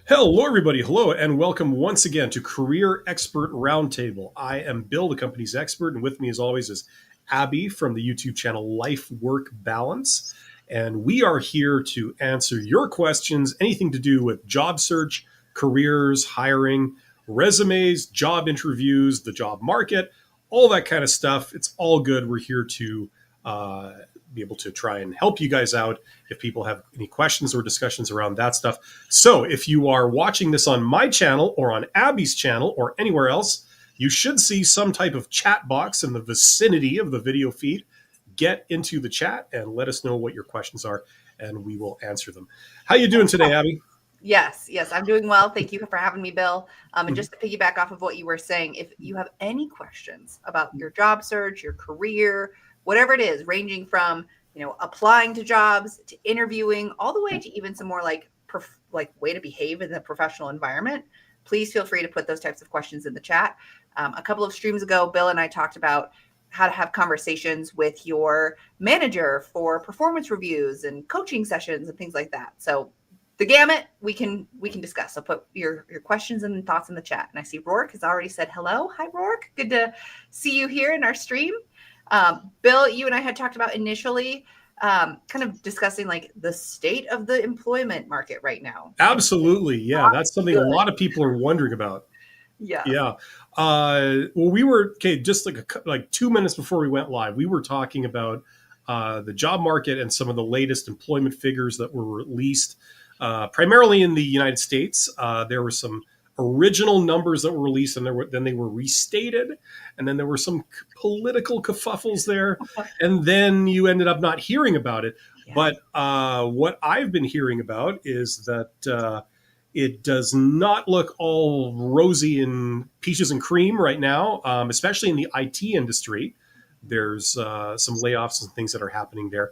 Hello, everybody. Hello, and welcome once again to Career Expert Roundtable. I am Bill, the company's expert, and with me, as always, is Abby from the YouTube channel Life Work Balance. And we are here to answer your questions, anything to do with job search, careers, hiring, resumes, job interviews, the job market, all that kind of stuff. It's all good. We're here to be able to try and help you guys out if people have any questions or discussions around that stuff. So if you are watching this on my channel or on Abby's channel or anywhere else, you should see some type of chat box in the vicinity of the video feed. Get into the chat and let us know what your questions are, and we will answer them. How you doing today, Abby? Yes, I'm doing well. Thank you for having me, Bill. And just to piggyback off of what you were saying, if you have any questions about your job search, your career, whatever it is, ranging from applying to jobs to interviewing, all the way to even some more like way to behave in the professional environment, please feel free to put those types of questions in the chat. A couple of streams ago, Bill and I talked about how to have conversations with your manager for performance reviews and coaching sessions and things like that. So the gamut we can discuss. So put your questions and thoughts in the chat. And I see Rourke has already said hello. Hi, Rourke. Good to see you here in our stream. Bill, you and I had talked about initially kind of discussing like the state of the employment market right now. Absolutely. Yeah, that's something a lot of people are wondering about. Yeah. Well, we were, just like 2 minutes before we went live, we were talking about the job market and some of the latest employment figures that were released primarily in the United States. There were some original numbers that were released, and then they were restated, and then there were some political kerfuffles there, and then you ended up not hearing about it. Yeah. But what I've been hearing about is that it does not look all rosy and peaches and cream right now, especially in the IT industry. There's some layoffs and things that are happening there.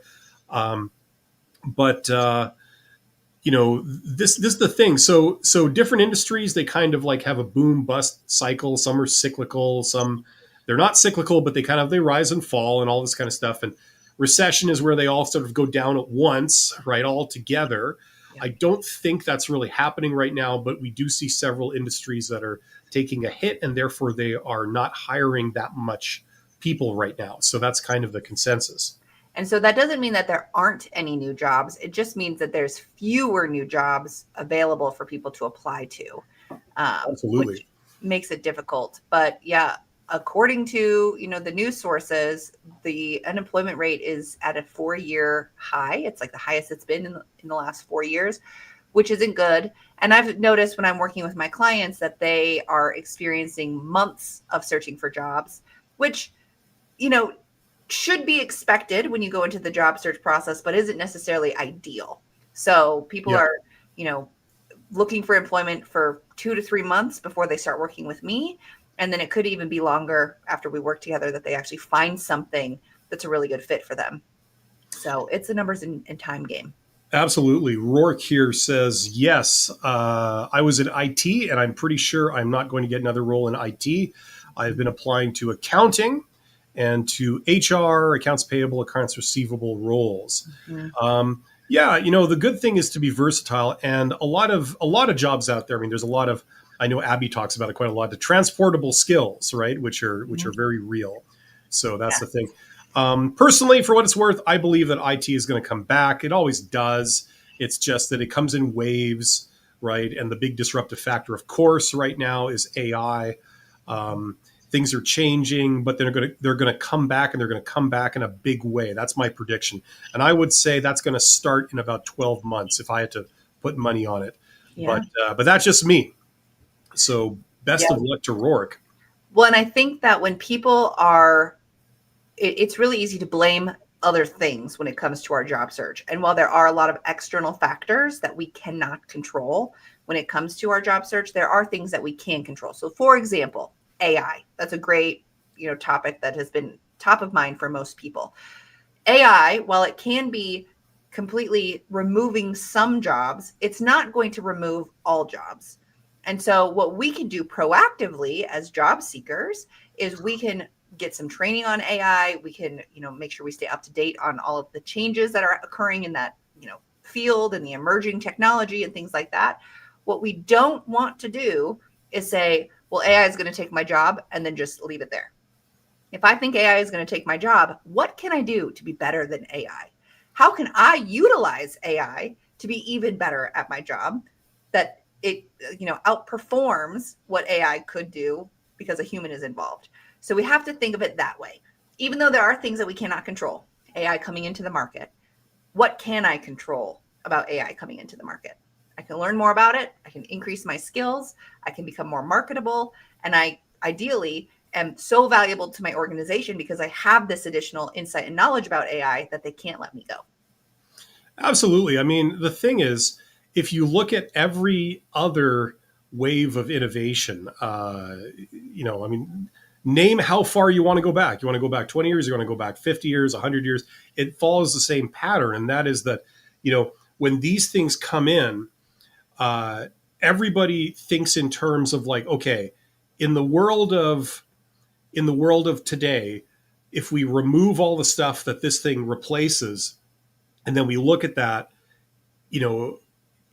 This is the thing. So different industries, they kind of like have a boom bust cycle. Some are cyclical, some they're not cyclical, but they rise and fall and all this kind of stuff. And recession is where they all sort of go down at once, right? All together. Yeah. I don't think that's really happening right now, but we do see several industries that are taking a hit, and therefore they are not hiring that much people right now. So that's kind of the consensus. And so that doesn't mean that there aren't any new jobs. It just means that there's fewer new jobs available for people to apply to. Absolutely. Which makes it difficult. But yeah, according to, the news sources, the unemployment rate is at a 4-year high. It's like the highest it's been in the last 4 years, which isn't good. And I've noticed when I'm working with my clients that they are experiencing months of searching for jobs, which, should be expected when you go into the job search process, but isn't necessarily ideal. So people are, looking for employment for 2 to 3 months before they start working with me. And then it could even be longer after we work together that they actually find something that's a really good fit for them. So it's a numbers and time game. Absolutely. Rourke here says, yes, I was in IT, and I'm pretty sure I'm not going to get another role in IT. I've been applying to accounting and to HR, accounts payable, accounts receivable roles. Mm-hmm. The good thing is to be versatile, and a lot of jobs out there. I mean, there's a lot of, I know Abby talks about it quite a lot, the transportable skills, right? Which are very real. So that's the thing. Personally, for what it's worth, I believe that IT is going to come back. It always does. It's just that it comes in waves, right? And the big disruptive factor, of course, right now is AI. Things are changing, but they're going to come back, and they're going to come back in a big way. That's my prediction. And I would say that's going to start in about 12 months if I had to put money on it. Yeah. But that's just me. So best of luck to Rourke. Well, and I think that when people are, it's really easy to blame other things when it comes to our job search. And while there are a lot of external factors that we cannot control when it comes to our job search, there are things that we can control. So for example, AI. That's a great, topic that has been top of mind for most people. AI, while it can be completely removing some jobs, it's not going to remove all jobs. And so what we can do proactively as job seekers is we can get some training on AI. We can, make sure we stay up to date on all of the changes that are occurring in that, field and the emerging technology and things like that. What we don't want to do is say, well, AI is going to take my job, and then just leave it there. If I think AI is going to take my job, what can I do to be better than AI? How can I utilize AI to be even better at my job, that it, outperforms what AI could do because a human is involved? So we have to think of it that way. Even though there are things that we cannot control, AI coming into the market, what can I control about AI coming into the market? I can learn more about it. I can increase my skills. I can become more marketable. And I ideally am so valuable to my organization because I have this additional insight and knowledge about AI that they can't let me go. Absolutely. I mean, the thing is, if you look at every other wave of innovation, I mean, name how far you want to go back. You want to go back 20 years, you want to go back 50 years, 100 years. It follows the same pattern. And that is that, when these things come in, everybody thinks in terms of like, okay, in the world of today, if we remove all the stuff that this thing replaces, and then we look at that, you know,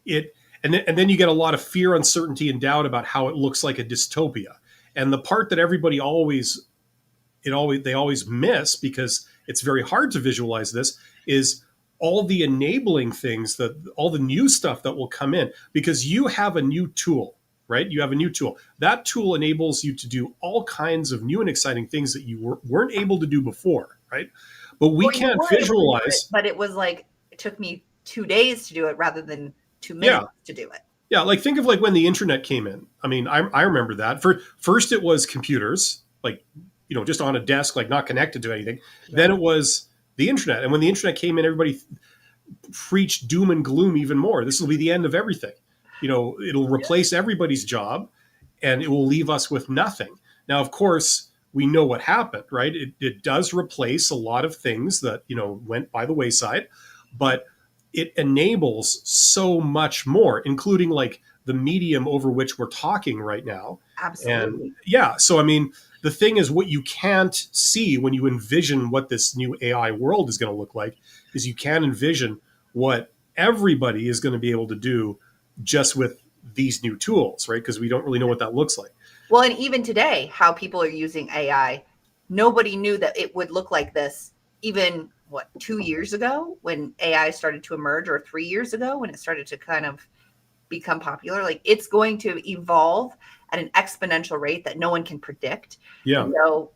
it and then you get a lot of fear, uncertainty, and doubt about how it looks like a dystopia. And the part that everybody they always miss, because it's very hard to visualize this, is all the enabling things, that all the new stuff that will come in, because you have a new tool, right? You have a new tool. That tool enables you to do all kinds of new and exciting things that you weren't able to do before, right? But we can't visualize. But it was like, it took me 2 days to do it rather than 2 minutes Yeah. to do it. Yeah, like think of like when the internet came in. I mean, I remember that. First it was computers, like, just on a desk, like not connected to anything. Yeah. Then it was the internet. And when the internet came in, everybody preached doom and gloom even more. This will be the end of everything. It'll replace everybody's job and it will leave us with nothing. Now, of course, we know what happened, right? It does replace a lot of things that, went by the wayside, but it enables so much more, including like the medium over which we're talking right now. Absolutely. And yeah, so I mean, the thing is, what you can't see when you envision what this new AI world is going to look like is you can envision what everybody is going to be able to do just with these new tools, right? Because we don't really know what that looks like. Well, and even today, how people are using AI, nobody knew that it would look like this even 2 years ago when AI started to emerge, or 3 years ago when it started to kind of become popular. Like, it's going to evolve at an exponential rate that no one can predict. Yeah. And so,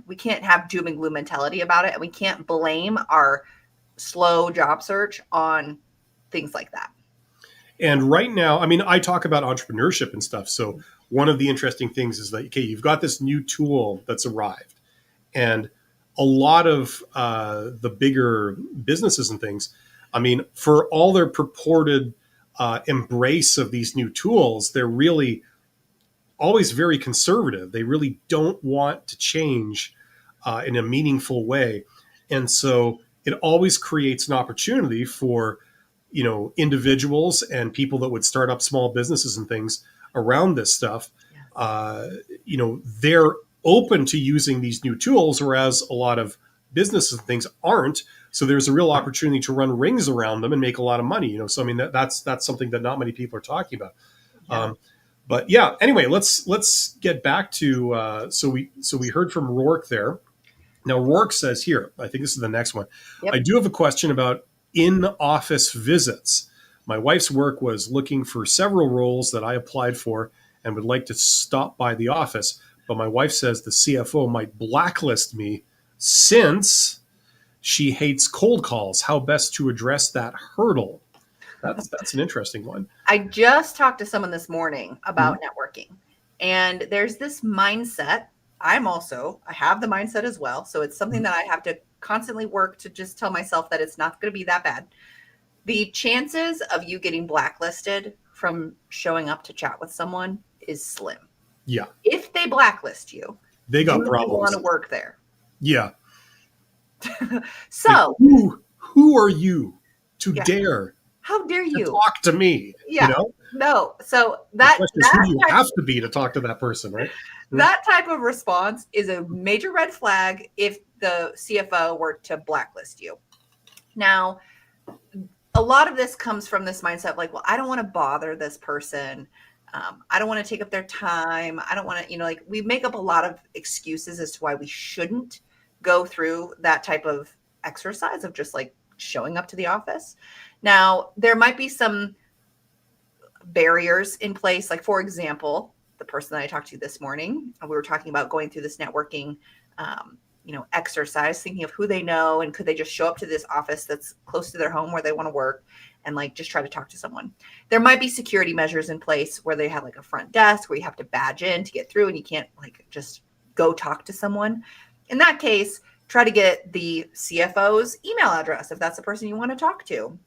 we can't have doom and gloom mentality about it, and we can't blame our slow job search on things like that. And right now, I mean, I talk about entrepreneurship and stuff. So one of the interesting things is that, okay, you've got this new tool that's arrived, and a lot of the bigger businesses and things, I mean, for all their purported embrace of these new tools, they're really always very conservative. They really don't want to change in a meaningful way. And so it always creates an opportunity for, individuals and people that would start up small businesses and things around this stuff. They're open to using these new tools, whereas a lot of businesses and things aren't. So there's a real opportunity to run rings around them and make a lot of money. So I mean, that's something that not many people are talking about. Yeah. But yeah, anyway, let's get back to so we heard from Rourke there. Now Rourke says here, I think this is the next one. Yep. I do have a question about in-office visits. My wife's work was looking for several roles that I applied for and would like to stop by the office, but my wife says the CFO might blacklist me since she hates cold calls. How best to address that hurdle? That's an interesting one. I just talked to someone this morning about networking, and there's this mindset. I have the mindset as well. So it's something that I have to constantly work to just tell myself that it's not going to be that bad. The chances of you getting blacklisted from showing up to chat with someone is slim. Yeah. If they blacklist you, they got problems. You want to work there. Yeah. So like, who are you to dare? How dare you talk to me? Yeah. No. So that who do you have to be to talk to that person, right? That type of response is a major red flag if the CFO were to blacklist you. Now, a lot of this comes from this mindset of like, well, I don't want to bother this person. I don't want to take up their time. I don't want to, like we make up a lot of excuses as to why we shouldn't go through that type of exercise of just like showing up to the office. Now, there might be some barriers in place. Like, for example, the person that I talked to this morning, we were talking about going through this networking, exercise, thinking of who they know and could they just show up to this office that's close to their home where they want to work and like just try to talk to someone. There might be security measures in place where they have like a front desk where you have to badge in to get through and you can't like just go talk to someone. In that case, try to get the CFO's email address if that's the person you want to talk to.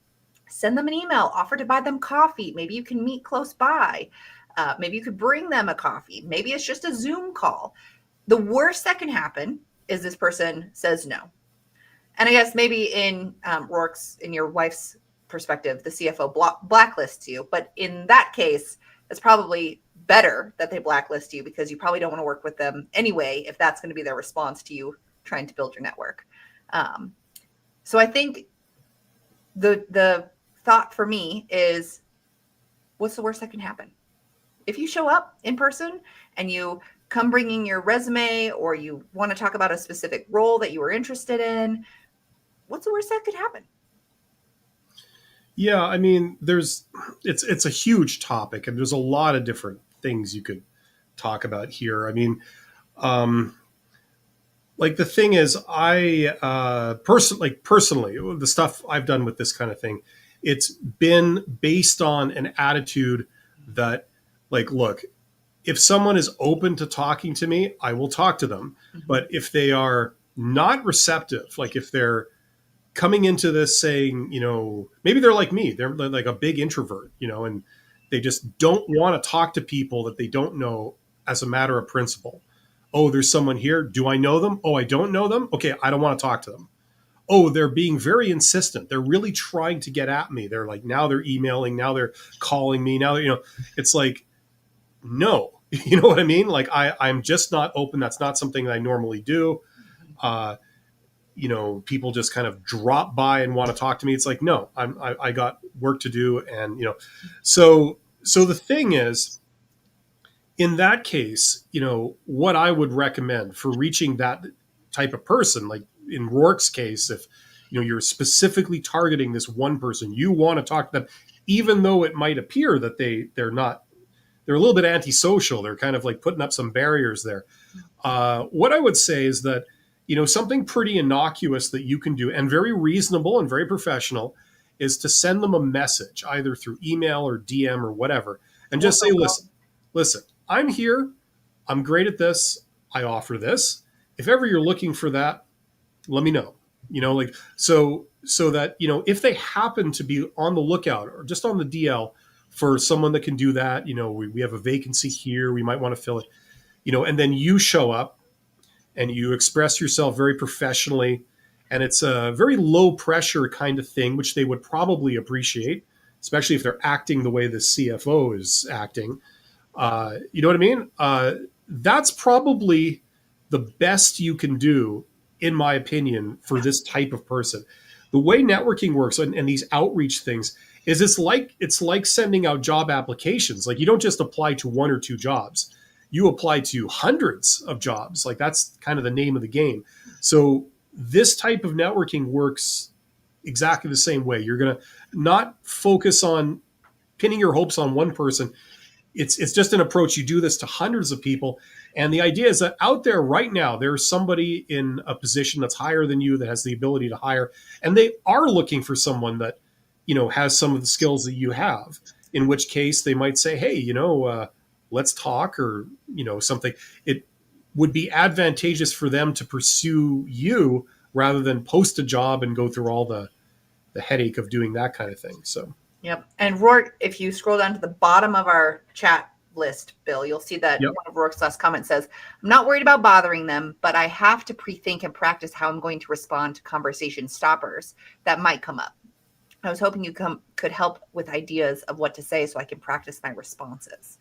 Send them an email, offer to buy them coffee. Maybe you can meet close by. Maybe you could bring them a coffee. Maybe it's just a Zoom call. The worst that can happen is this person says no. And I guess maybe in your wife's perspective, the CFO blacklists you. But in that case, it's probably better that they blacklist you because you probably don't want to work with them anyway if that's going to be their response to you trying to build your network. So I think the thought for me is, what's the worst that can happen? If you show up in person and you come bringing your resume or you want to talk about a specific role that you were interested in, what's the worst that could happen? Yeah, I mean, it's a huge topic, and there's a lot of different things you could talk about here. I mean, like the thing is, I personally, the stuff I've done with this kind of thing, it's been based on an attitude that, like, look, if someone is open to talking to me, I will talk to them. Mm-hmm. But if they are not receptive, like if they're coming into this saying, maybe they're like me, they're like a big introvert, and they just don't want to talk to people that they don't know as a matter of principle. Oh, there's someone here. Do I know them? Oh, I don't know them. Okay, I don't want to talk to them. Oh, they're being very insistent. They're really trying to get at me. They're like, now they're emailing, now they're calling me. Now, it's like, no, you know what I mean? Like I'm just not open. That's not something that I normally do. People just kind of drop by and want to talk to me. It's like, no, I got work to do. And, so the thing is, in that case, what I would recommend for reaching that type of person, like in Rourke's case, if, you're specifically targeting this one person, you want to talk to them, even though it might appear that they're a little bit antisocial. They're kind of like putting up some barriers there. What I would say is that, something pretty innocuous that you can do and very reasonable and very professional is to send them a message either through email or DM or whatever. And just say, listen, I'm here. I'm great at this. I offer this. If ever you're looking for that, let me know, so that, if they happen to be on the lookout or just on the DL for someone that can do that, we have a vacancy here, we might want to fill it, and then you show up and you express yourself very professionally, and it's a very low pressure kind of thing, which they would probably appreciate, especially if they're acting the way the CFO is acting. You know what I mean? That's probably the best you can do, in my opinion, for this type of person. The way networking works and these outreach things is it's like sending out job applications. Like you don't just apply to one or two jobs. You apply to hundreds of jobs. Like that's kind of the name of the game. So this type of networking works exactly the same way. You're going to not focus on pinning your hopes on one person. It's just an approach. You do this to hundreds of people. And the idea is that out there right now, there's somebody in a position that's higher than you that has the ability to hire. And they are looking for someone that, has some of the skills that you have, in which case they might say, hey, let's talk or, something. It would be advantageous for them to pursue you rather than post a job and go through all the headache of doing that kind of thing. So. Yep. And Rourke, if you scroll down to the bottom of our chat list, Bill, you'll see that Yep. one of Rourke's last comments says, I'm not worried about bothering them, but I have to pre-think and practice how I'm going to respond to conversation stoppers that might come up. I was hoping you could help with ideas of what to say so I can practice my responses.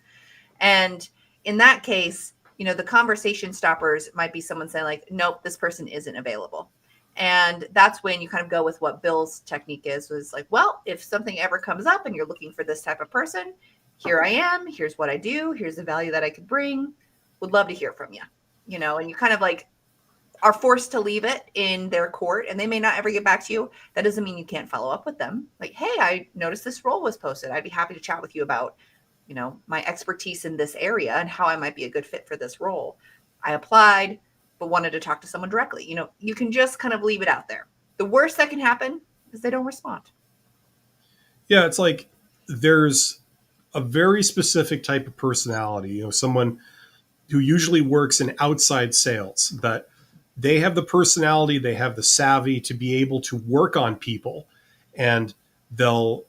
And in that case, the conversation stoppers might be someone saying like, nope, this person isn't available. And that's when you kind of go with what Bill's technique is, was like, well, if something ever comes up and you're looking for this type of person, here I am, here's what I do, here's the value that I could bring, would love to hear from you, and you kind of like are forced to leave it in their court, and they may not ever get back to you. That doesn't mean you can't follow up with them. Like, hey, I noticed this role was posted. I'd be happy to chat with you about, my expertise in this area and how I might be a good fit for this role. I applied, but wanted to talk to someone directly. You can just kind of leave it out there. The worst that can happen is they don't respond. Yeah, it's like there's a very specific type of personality, someone who usually works in outside sales, that they have the personality, they have the savvy to be able to work on people, and they'll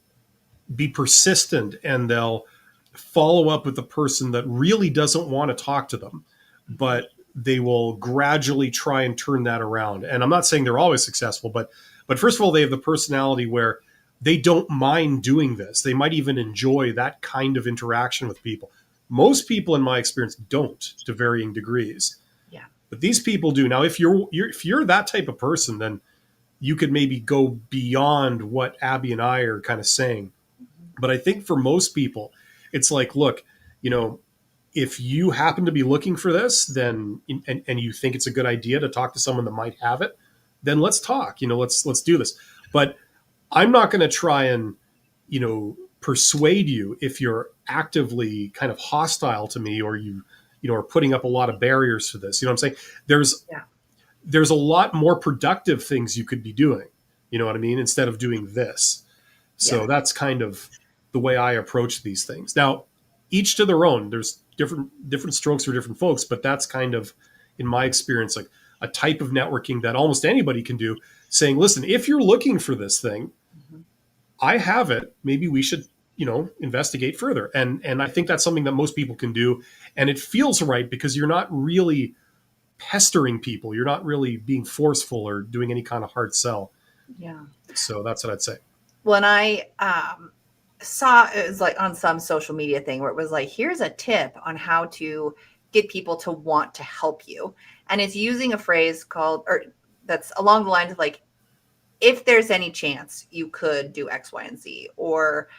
be persistent, and they'll follow up with the person that really doesn't want to talk to them, but they will gradually try and turn that around. And I'm not saying they're always successful, but first of all, they have the personality where they don't mind doing this. They might even enjoy that kind of interaction with people. Most people, in my experience, don't, to varying degrees. Yeah. But these people do. Now, if you're that type of person, then you could maybe go beyond what Abby and I are kind of saying. But I think for most people, it's like, look, if you happen to be looking for this, then and you think it's a good idea to talk to someone that might have it, then let's talk. Let's do this. But I'm not going to try and persuade you if you're actively kind of hostile to me, or you are putting up a lot of barriers for this. You know what I'm saying? There's a lot more productive things you could be doing. You know what I mean? Instead of doing this. So that's kind of the way I approach these things. Now, each to their own. There's different strokes for different folks, but that's kind of, in my experience, like a type of networking that almost anybody can do, saying, listen, if you're looking for this thing, I have it. Maybe we should, investigate further. And I think that's something that most people can do. And it feels right because you're not really pestering people. You're not really being forceful or doing any kind of hard sell. Yeah. So that's what I'd say. Well, and I saw, it was like on some social media thing where it was like, here's a tip on how to get people to want to help you. And it's using a phrase called, or that's along the lines of like, if there's any chance you could do X, Y, and Z, or,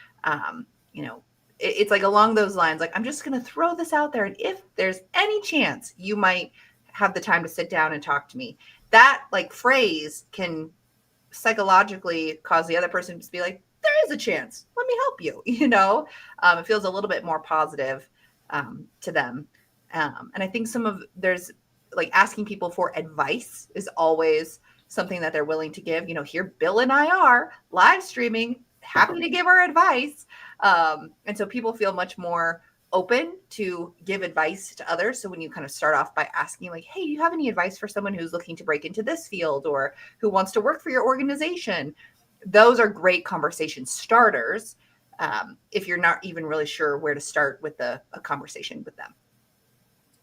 it's like along those lines, like, I'm just going to throw this out there. And if there's any chance you might have the time to sit down and talk to me, that like phrase can psychologically cause the other person to be like, there is a chance, let me help you. It feels a little bit more positive to them. And I think there's like asking people for advice is always something that they're willing to give. Here Bill and I are live streaming, happy to give our advice. And so people feel much more open to give advice to others. So when you kind of start off by asking like, hey, do you have any advice for someone who's looking to break into this field or who wants to work for your organization? Those are great conversation starters if you're not even really sure where to start with a conversation with them.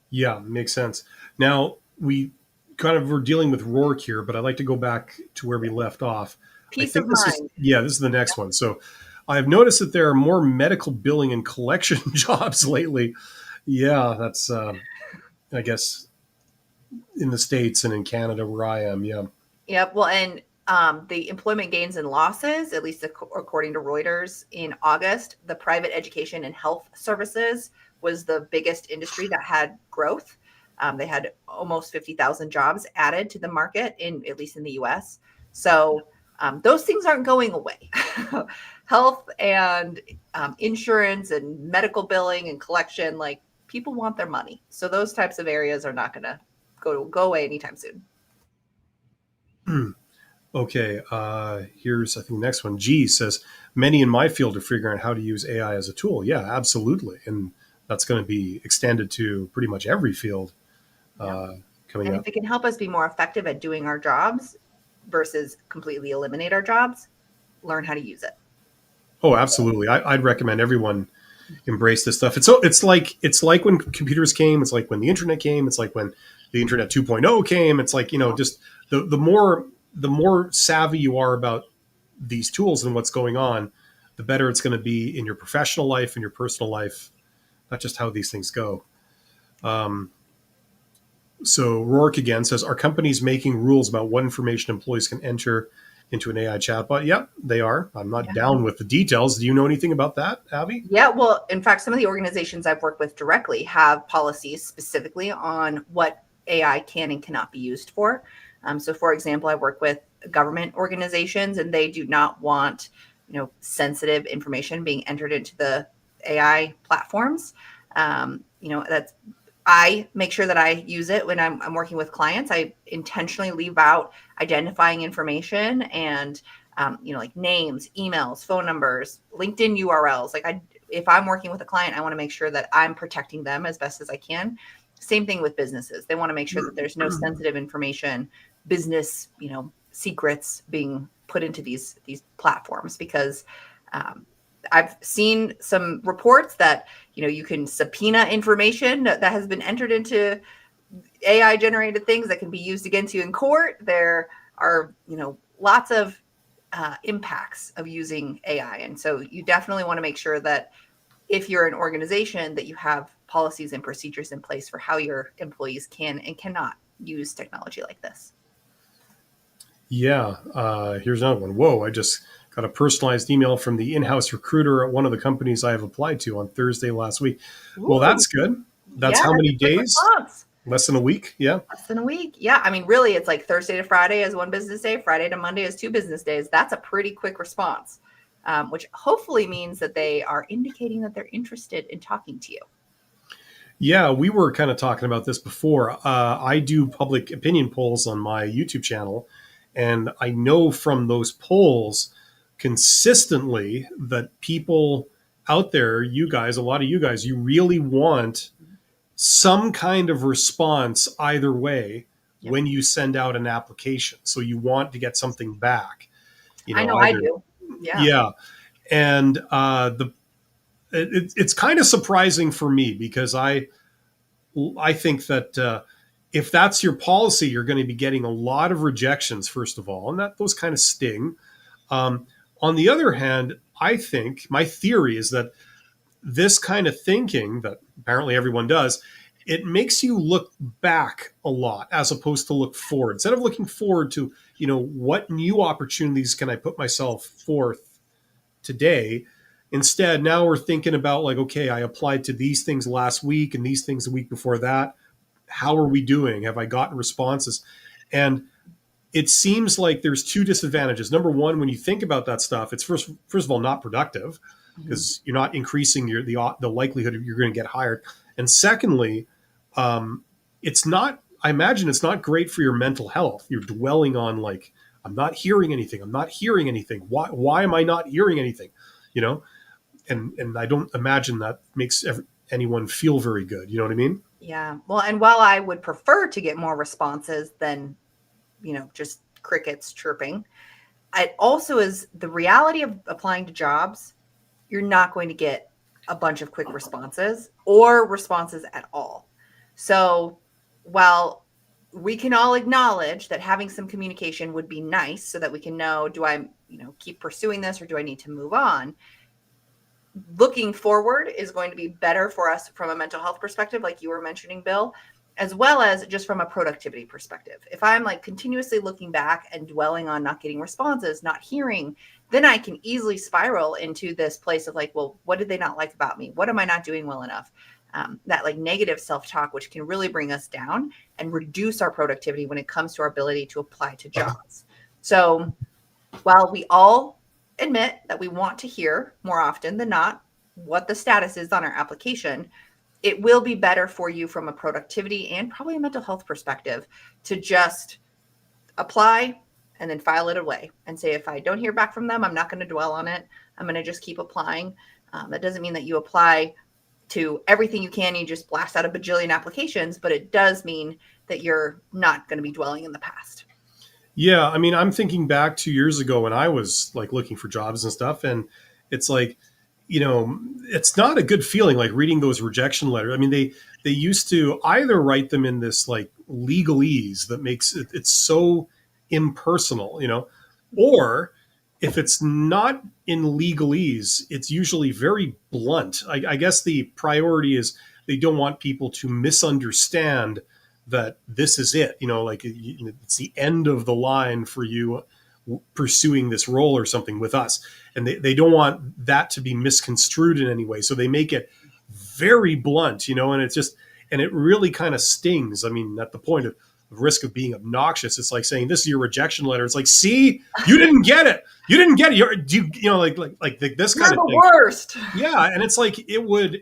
Yeah, makes sense. Now, we kind of were dealing with Rourke here, but I'd like to go back to where we left off. Peace of mind. This is the next one. So I've noticed that there are more medical billing and collection jobs lately. Yeah, that's, I guess, in the States and in Canada where I am. Yeah. Yep. Well, and the employment gains and losses, at least according to Reuters, in August, the private education and health services was the biggest industry that had growth. They had almost 50,000 jobs added to the market, at least in the US. So those things aren't going away. Health and insurance and medical billing and collection, like people want their money. So those types of areas are not going to go away anytime soon. Okay, here's, I think, the next one. G says, many in my field are figuring out how to use AI as a tool. Yeah, absolutely. And that's going to be extended to pretty much every field coming up. If it can help us be more effective at doing our jobs versus completely eliminate our jobs, learn how to use it. Oh, absolutely. I'd recommend everyone embrace this stuff. It's like when computers came. It's like when the internet came. It's like when the internet 2.0 came. It's like, just the more savvy you are about these tools and what's going on, the better it's going to be in your professional life and your personal life, not just how these things go. So Rourke again says, are companies making rules about what information employees can enter into an AI chatbot? Yep, they are. I'm not Yeah. down with the details. Do you know anything about that, Abby? Yeah, well, in fact, some of the organizations I've worked with directly have policies specifically on what AI can and cannot be used for. So, for example, I work with government organizations, and they do not want, sensitive information being entered into the AI platforms. That's I make sure that I use it when I'm working with clients. I intentionally leave out identifying information and like names, emails, phone numbers, LinkedIn URLs. If I'm working with a client, I want to make sure that I'm protecting them as best as I can. Same thing with businesses. They want to make sure that there's no sensitive information, business, secrets being put into these platforms, because I've seen some reports that you can subpoena information that has been entered into AI generated things that can be used against you in court. There are lots of impacts of using AI, and so you definitely want to make sure that if you're an organization, that you have policies and procedures in place for how your employees can and cannot use technology like this. Yeah. Here's another one. Whoa, I just got a personalized email from the in-house recruiter at one of the companies I have applied to on Thursday last week. Well, Ooh, that's good. That's yeah, how that's many a quick days? response. Less than a week. Yeah. Less than a week. Yeah. I mean, really, it's like Thursday to Friday is one business day, Friday to Monday is 2 business days. That's a pretty quick response, which hopefully means that they are indicating that they're interested in talking to you. Yeah, we were kind of talking about this before. I do public opinion polls on my YouTube channel, and I know from those polls consistently that people out there, you guys, a lot of you guys, you really want some kind of response either way Yep. when you send out an application. So you want to get something back, I know I either, do. Yeah. yeah. And it's kind of surprising for me because I think that if that's your policy, you're going to be getting a lot of rejections, first of all, and that those kind of sting. Um, on the other hand, I think my theory is that this kind of thinking that apparently everyone does, it makes you look back a lot as opposed to look forward. Instead of looking forward to, what new opportunities can I put myself forth today, instead now we're thinking about like, okay, I applied to these things last week and these things the week before that. How are we doing? Have I gotten responses? And it seems like there's two disadvantages. Number one, when you think about that stuff, it's first of all not productive Mhm. because you're not increasing the likelihood of you're going to get hired. And secondly, it's not. I imagine it's not great for your mental health. You're dwelling on like, I'm not hearing anything. I'm not hearing anything. Why am I not hearing anything? You know, and I don't imagine that makes anyone feel very good. You know what I mean? Yeah. Well, and while I would prefer to get more responses than, just crickets chirping, it also is the reality of applying to jobs. You're not going to get a bunch of quick responses or responses at all. So while we can all acknowledge that having some communication would be nice so that we can know, do I, keep pursuing this or do I need to move on? Looking forward is going to be better for us from a mental health perspective, like you were mentioning, Bill, as well as just from a productivity perspective. If I'm like continuously looking back and dwelling on not getting responses, not hearing, then I can easily spiral into this place of like, well, what did they not like about me? What am I not doing well enough? That like negative self-talk, which can really bring us down and reduce our productivity when it comes to our ability to apply to jobs. So while we all admit that we want to hear more often than not what the status is on our application, it will be better for you from a productivity and probably a mental health perspective to just apply and then file it away and say, if I don't hear back from them, I'm not going to dwell on it. I'm going to just keep applying. That doesn't mean that you apply to everything you can. You just blast out a bajillion applications, but it does mean that you're not going to be dwelling in the past. Yeah, I mean, I'm thinking back 2 years ago when I was like looking for jobs and stuff, and it's like, it's not a good feeling like reading those rejection letters. I mean, they used to either write them in this like legalese that makes it's so impersonal, or if it's not in legalese, it's usually very blunt. I guess the priority is they don't want people to misunderstand that this is it, like it's the end of the line for you pursuing this role or something with us. And they don't want that to be misconstrued in any way. So they make it very blunt, and it's just, and it really kind of stings. I mean, at the point of risk of being obnoxious, it's like saying, this is your rejection letter. It's like, see, you didn't get it. You didn't get it. Like this kind of thing. Worst. Yeah. And it's like, it would,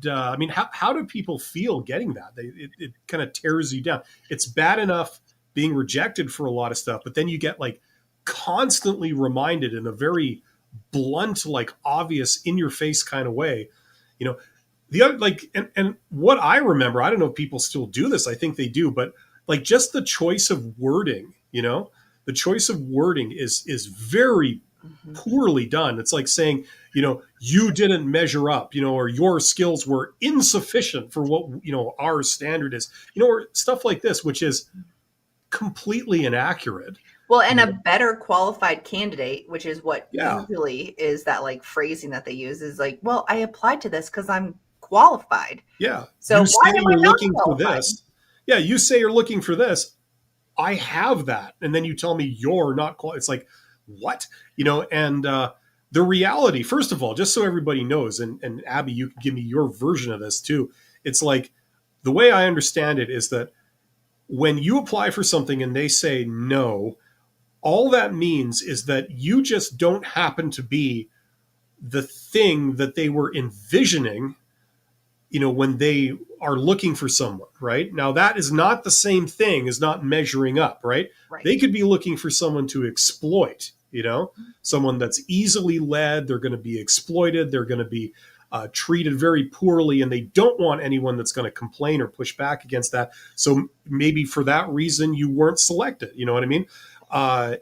I mean, how do people feel getting that? It kind of tears you down. It's bad enough being rejected for a lot of stuff, but then you get like constantly reminded in a very blunt, like obvious, in your face kind of way, the other, like, and what I remember, I don't know if people still do this. I think they do, but like just the choice of wording, the choice of wording is very poorly done. It's like saying, you didn't measure up, or your skills were insufficient for what, our standard is, or stuff like this, which is completely inaccurate. Well, and a better qualified candidate, which is what Yeah. usually is that like phrasing that they use, is like, well, I applied to this because I'm qualified. Yeah. So you why say am I you're not looking for qualified? this. Yeah. You say you're looking for this. I have that. And then you tell me you're not qualified. It's like, what? And the reality, first of all, just so everybody knows, and Abby, you can give me your version of this too. It's like, the way I understand it is that when you apply for something and they say no, all that means is that you just don't happen to be the thing that they were envisioning, when they are looking for someone, right? Now, that is not the same thing as not measuring up, right? Right. They could be looking for someone to exploit, someone that's easily led. They're going to be exploited. They're going to be treated very poorly, and they don't want anyone that's going to complain or push back against that. So maybe for that reason, you weren't selected. You know what I mean?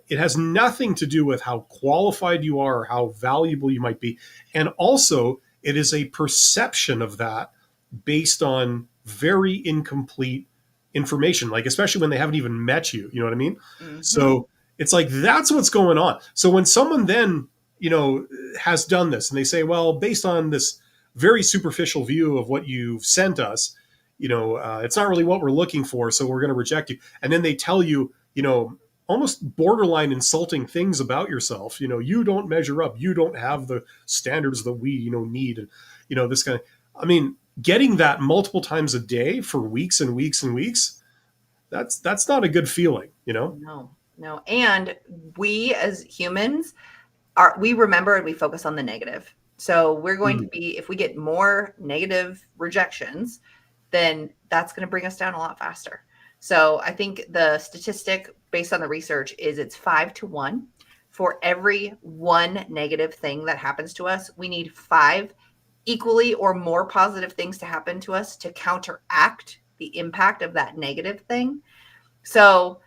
It has nothing to do with how qualified you are or how valuable you might be. And also, it is a perception of that based on very incomplete information, like especially when they haven't even met you. You know what I mean? Mm-hmm. So it's like, that's what's going on. So when someone then, has done this and they say, well, based on this very superficial view of what you've sent us, it's not really what we're looking for, so we're going to reject you. And then they tell you, almost borderline insulting things about yourself. You don't measure up. You don't have the standards that we, need. And, this kind of, I mean, getting that multiple times a day for weeks and weeks and weeks, that's not a good feeling, No. And we as humans we remember and we focus on the negative. So we're going to be, if we get more negative rejections, then that's going to bring us down a lot faster. So I think the statistic based on the research is it's 5-1. For every one negative thing that happens to us, we need 5 equally or more positive things to happen to us to counteract the impact of that negative thing. So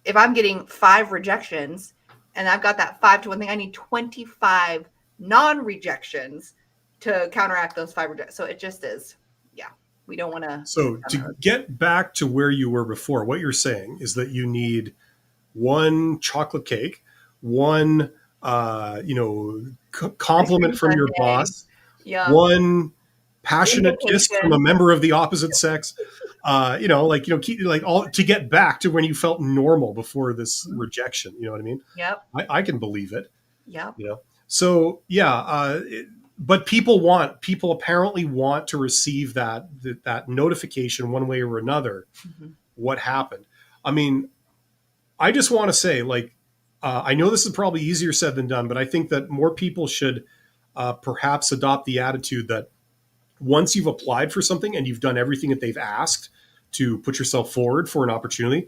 if I'm getting 5 rejections and I've got that 5-1 thing, I need 25 non-rejections to counteract those 5 rejections. So it just is, we don't want to. So to get back to where you were before, what you're saying is that you need 1 chocolate cake, 1, compliment from your boss, 1 passionate kiss from a member of the opposite sex, keep all to get back to when you felt normal before this rejection. You know what I mean? Yep. I can believe it. Yep. So but people apparently want to receive that notification one way or another. Mm-hmm. What happened? I mean, I just want to say, I know this is probably easier said than done, but I think that more people should perhaps adopt the attitude that once you've applied for something and you've done everything that they've asked to put yourself forward for an opportunity,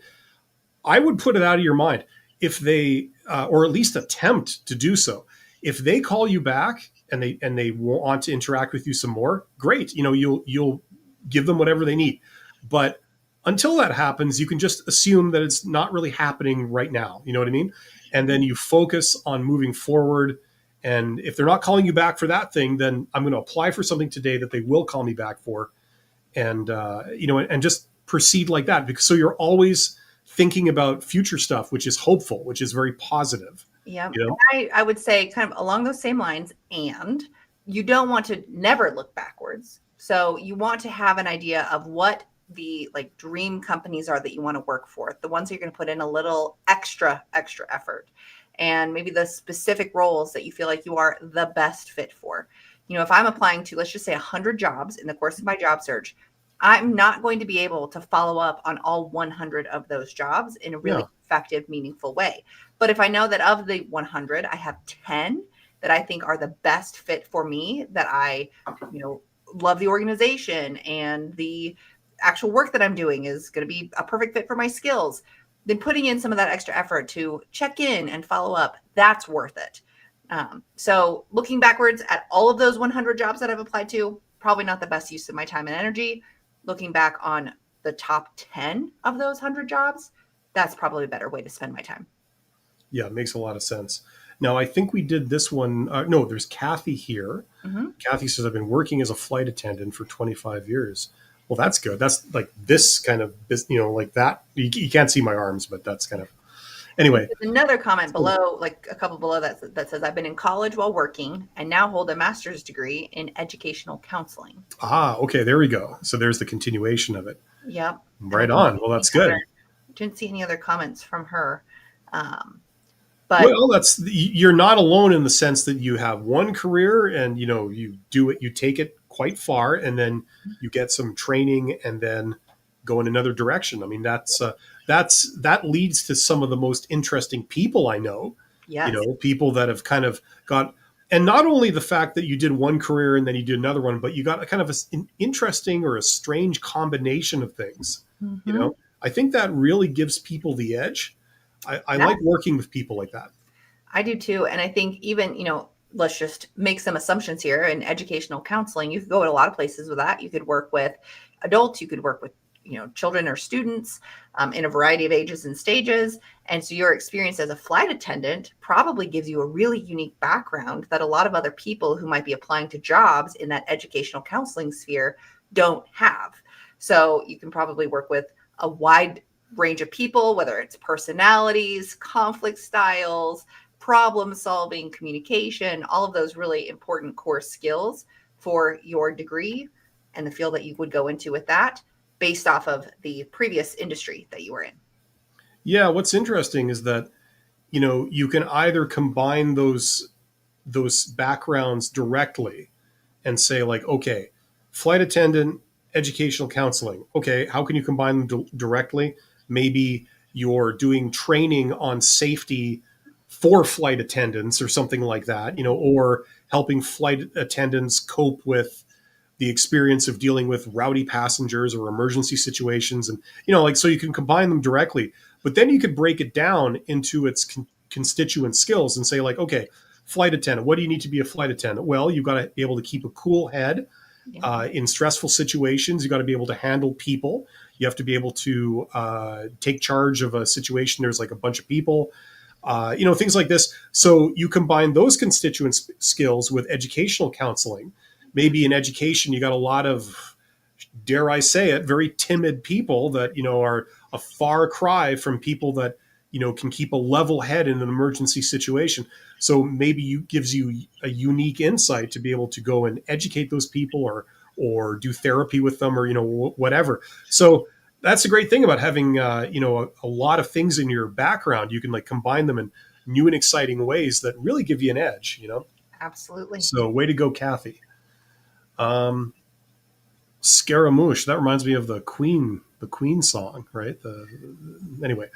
I would put it out of your mind if they, or at least attempt to do so. If they call you back and they want to interact with you some more, great. You'll give them whatever they need. But until that happens, you can just assume that it's not really happening right now. You know what I mean? And then you focus on moving forward. And if they're not calling you back for that thing, then I'm going to apply for something today that they will call me back for. And, and just proceed like that. Because so you're always thinking about future stuff, which is hopeful, which is very positive. Yeah. I would say kind of along those same lines, and you don't want to never look backwards. So you want to have an idea of what the like dream companies are that you want to work for, the ones that you're going to put in a little extra effort, and maybe the specific roles that you feel like you are the best fit for. If I'm applying to, let's just say 100 jobs in the course of my job search, I'm not going to be able to follow up on all 100 of those jobs in a really Yeah. effective, meaningful way. But if I know that of the 100, I have 10 that I think are the best fit for me, that I, love the organization and the actual work that I'm doing is going to be a perfect fit for my skills, then putting in some of that extra effort to check in and follow up, that's worth it. So looking backwards at all of those 100 jobs that I've applied to, probably not the best use of my time and energy. Looking back on the top 10 of those 100 jobs, that's probably a better way to spend my time. Yeah, it makes a lot of sense. Now, I think we did this one. No, there's Kathy here. Mm-hmm. Kathy says, I've been working as a flight attendant for 25 years. Well, that's good. That's like this kind of, like that. You can't see my arms, but that's kind of, anyway. There's another comment below, like a couple below that says, I've been in college while working and now hold a master's degree in educational counseling. Okay, there we go. So there's the continuation of it. Yep. Right on. Well, that's good. Didn't see any other comments from her. But well, you're not alone in the sense that you have one career and you do it, you take it quite far, and then you get some training and then go in another direction. I mean, that leads to some of the most interesting people I know. yes. People that have kind of got, and not only the fact that you did one career and then you did another one, but you got a kind of an interesting or a strange combination of things. Mm-hmm. I think that really gives people the edge. I like working with people like that. I do too. And I think even, let's just make some assumptions here. In educational counseling, you could go to a lot of places with that. You could work with adults, you could work with, children or students in a variety of ages and stages. And so your experience as a flight attendant probably gives you a really unique background that a lot of other people who might be applying to jobs in that educational counseling sphere don't have. So you can probably work with a wide range of people, whether it's personalities, conflict styles, problem solving, communication, all of those really important core skills for your degree and the field that you would go into with that, based off of the previous industry that you were in. Yeah, what's interesting is that you can either combine those backgrounds directly and say, like, okay, flight attendant, educational counseling. Okay, how can you combine them directly? Maybe you're doing training on safety for flight attendants or something like that, or helping flight attendants cope with the experience of dealing with rowdy passengers or emergency situations. And, so you can combine them directly, but then you could break it down into its constituent skills and say, like, okay, flight attendant, what do you need to be a flight attendant? Well, you've got to be able to keep a cool head in stressful situations. You got to be able to handle people. You have to be able to take charge of a situation. There's like a bunch of people, things like this. So you combine those constituent skills with educational counseling. Maybe in education, you got a lot of, dare I say it, very timid people that, are a far cry from people that, can keep a level head in an emergency situation. So maybe gives you a unique insight to be able to go and educate those people or do therapy with them or, whatever. So that's a great thing about having, a lot of things in your background. You can like combine them in new and exciting ways that really give you an edge, Absolutely. So way to go, Kathy. Scaramouche. That reminds me of the Queen song, right? Anyway,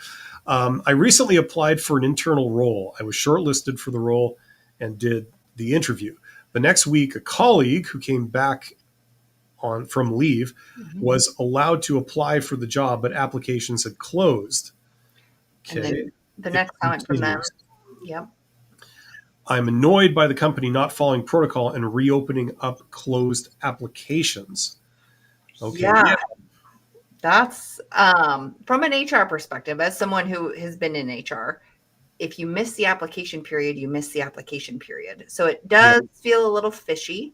I recently applied for an internal role. I was shortlisted for the role and did the interview. The next week, a colleague who came back from leave was allowed to apply for the job, but applications had closed. Okay. And then the next comment from them. Yep. I'm annoyed by the company not following protocol and reopening up closed applications. Okay. Yeah. That's from an HR perspective, as someone who has been in HR, if you miss the application period, you miss the application period. So it does feel a little fishy,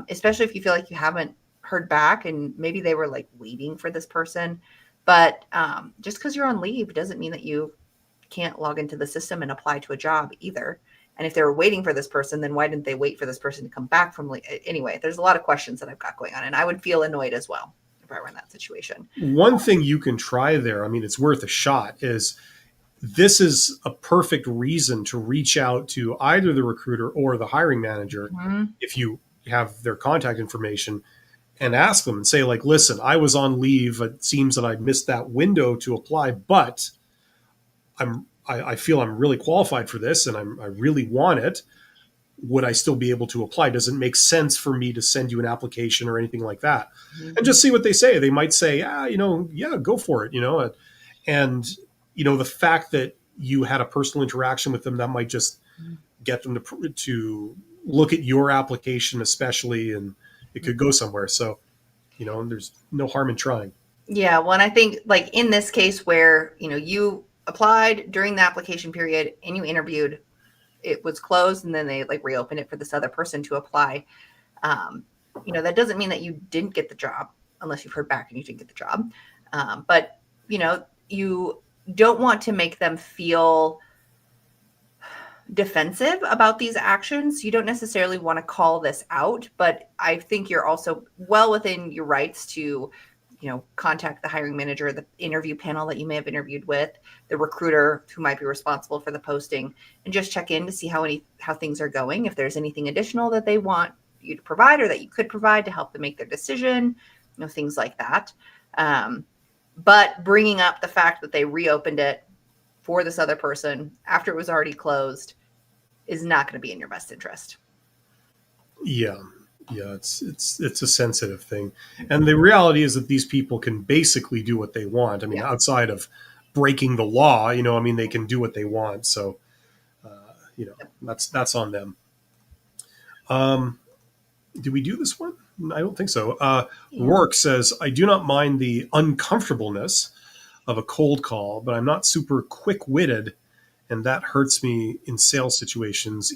especially if you feel like you haven't heard back and maybe they were like waiting for this person. But just because you're on leave doesn't mean that you can't log into the system and apply to a job either. And if they were waiting for this person, then why didn't they wait for this person to come back from leave? Anyway, there's a lot of questions that I've got going on, and I would feel annoyed as well. if I were in that situation. One thing you can try there, I mean, it's worth a shot, is this is a perfect reason to reach out to either the recruiter or the hiring manager Mm-hmm. if you have their contact information and ask them and say, like, listen, I was on leave. It seems that I missed that window to apply, but I feel I'm really qualified for this and I really want it. Would I still be able to apply? Does it make sense for me to send you an application or anything like that? And just see what they say. They might say, yeah, go for it, and the fact that you had a personal interaction with them, that might just get them to look at your application, especially, and it could go somewhere. So, there's no harm in trying. Yeah, well, and I think like in this case where, you applied during the application period and you interviewed, it was closed and then they like reopened it for this other person to apply. That doesn't mean that you didn't get the job unless you've heard back and you didn't get the job. But, you don't want to make them feel defensive about these actions. You don't necessarily want to call this out, but I think you're also well within your rights to, contact the hiring manager, the interview panel that you may have interviewed with, the recruiter who might be responsible for the posting, and just check in to see how things are going. If there's anything additional that they want you to provide or that you could provide to help them make their decision, things like that. But bringing up the fact that they reopened it for this other person after it was already closed is not going to be in your best interest. Yeah. It's a sensitive thing. And the reality is that these people can basically do what they want. I mean, outside of breaking the law, they can do what they want. So, that's on them. Did we do this one? I don't think so. Rourke says, I do not mind the uncomfortableness of a cold call, but I'm not super quick-witted, and that hurts me in sales situations,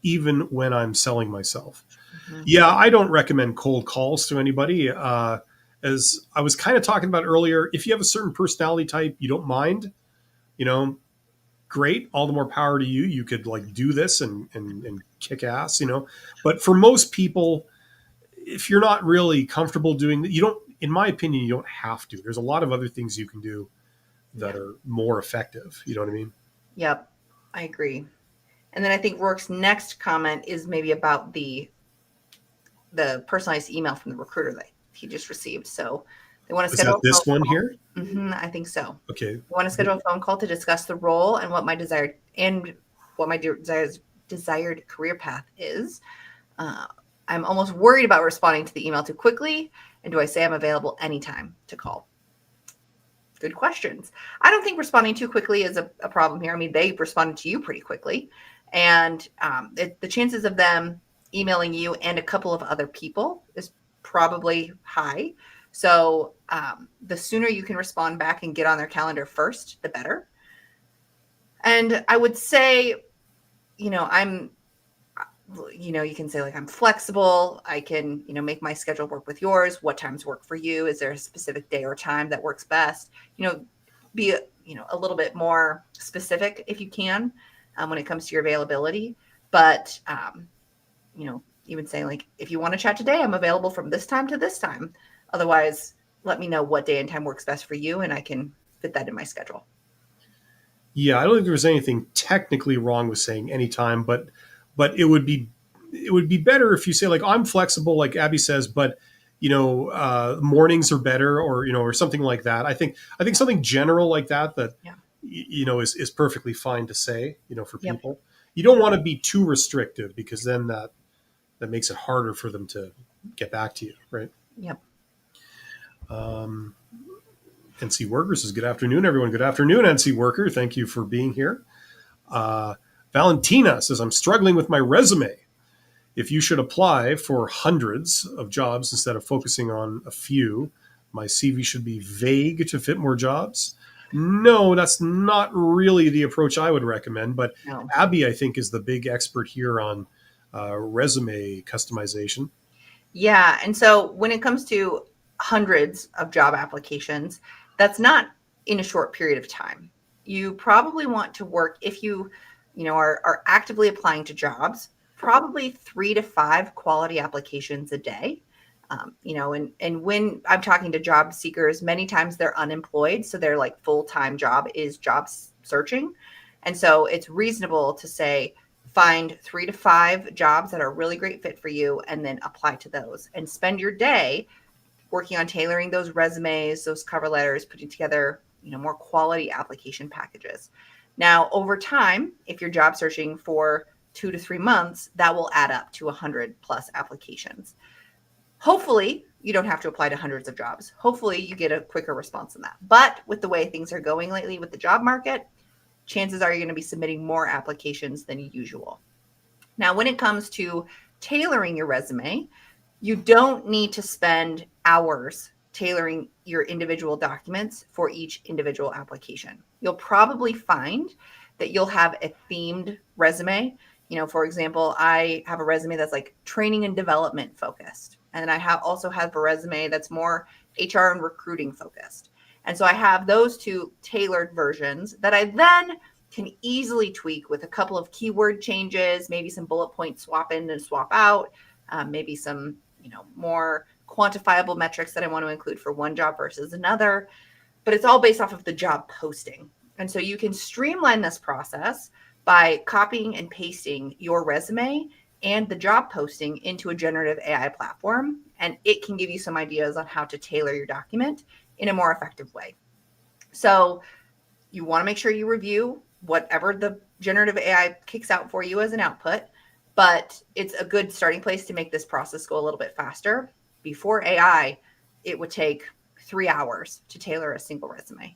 even when I'm selling myself. Mm-hmm. Yeah, I don't recommend cold calls to anybody. As I was kind of talking about earlier, if you have a certain personality type you don't mind, great, all the more power to you. You could like do this and kick ass, But for most people, if you're not really comfortable doing that, you don't, in my opinion, you don't have to. There's a lot of other things you can do that are more effective. You know what I mean? Yep, I agree. And then I think Rourke's next comment is maybe about the personalized email from the recruiter that he just received. So they want to schedule this one here? Mm-hmm, I think so. Okay. They want to schedule a phone call to discuss the role and what my desired career path is. I'm almost worried about responding to the email too quickly. And do I say I'm available anytime to call? Good questions. I don't think responding too quickly is a problem here. I mean, they responded to you pretty quickly. And the chances of them emailing you and a couple of other people is probably high. So the sooner you can respond back and get on their calendar first, the better. And I would say, you can say like, I'm flexible. I can, make my schedule work with yours. What times work for you? Is there a specific day or time that works best? Be, a little bit more specific if you can when it comes to your availability. But, even saying like, if you want to chat today, I'm available from this time to this time. Otherwise, let me know what day and time works best for you, and I can fit that in my schedule. Yeah, I don't think there's anything technically wrong with saying anytime, but it would be better if you say like, I'm flexible, like Abby says, but mornings are better, or something like that. I think something general like that is perfectly fine to say, for people. Yep. You don't want to be too restrictive because then that makes it harder for them to get back to you, right? Yep. NC Worker says, good afternoon, everyone. Good afternoon, NC Worker. Thank you for being here. Valentina says, I'm struggling with my resume. If you should apply for hundreds of jobs instead of focusing on a few, my CV should be vague to fit more jobs. No, that's not really the approach I would recommend. But no. Abby, I think, is the big expert here on resume customization. Yeah. And so when it comes to hundreds of job applications, that's not in a short period of time. You probably want to work, if you are actively applying to jobs, probably 3 to 5 quality applications a day. And when I'm talking to job seekers, many times they're unemployed. So their like full-time job is job searching. And so it's reasonable to say, find 3 to 5 jobs that are a really great fit for you and then apply to those and spend your day working on tailoring those resumes, those cover letters, putting together, more quality application packages. Now, over time, if you're job searching for 2 to 3 months, that will add up to 100 plus applications. Hopefully, you don't have to apply to hundreds of jobs. Hopefully, you get a quicker response than that. But with the way things are going lately with the job market, chances are you're going to be submitting more applications than usual. Now, when it comes to tailoring your resume, you don't need to spend hours tailoring your individual documents for each individual application. You'll probably find that you'll have a themed resume. For example, I have a resume that's like training and development focused. And I also have a resume that's more HR and recruiting focused. And so I have those two tailored versions that I then can easily tweak with a couple of keyword changes, maybe some bullet point swap in and swap out, maybe some, more quantifiable metrics that I want to include for one job versus another. But it's all based off of the job posting. And so you can streamline this process by copying and pasting your resume and the job posting into a generative AI platform. And it can give you some ideas on how to tailor your document in a more effective way. So you want to make sure you review whatever the generative AI kicks out for you as an output, but it's a good starting place to make this process go a little bit faster. Before AI, it would take 3 hours to tailor a single resume.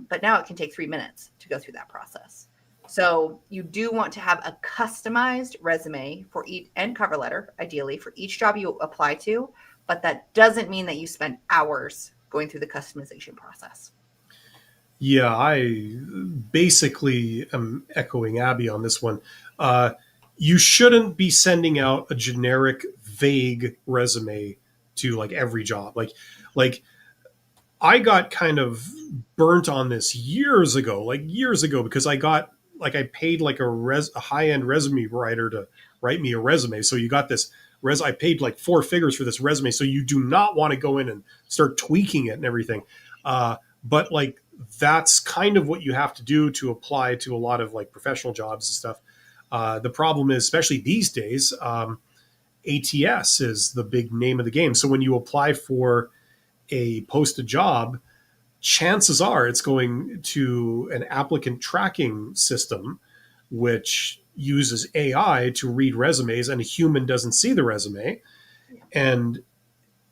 But now it can take 3 minutes to go through that process. So you do want to have a customized resume for each and cover letter, ideally, for each job you apply to, but that doesn't mean that you spend hours going through the customization process. Yeah, I basically am echoing Abby on this one. You shouldn't be sending out a generic, vague resume to like every job. Like I got kind of burnt on this years ago, because I paid like a high end resume writer to write me a resume. So you got this I paid like 4 figures for this resume. So you do not want to go in and start tweaking it and everything. But like that's kind of what you have to do to apply to a lot of like professional jobs and stuff. The problem is, especially these days, ATS is the big name of the game. So when you apply for a posted job, chances are it's going to an applicant tracking system, which uses AI to read resumes, and a human doesn't see the resume. And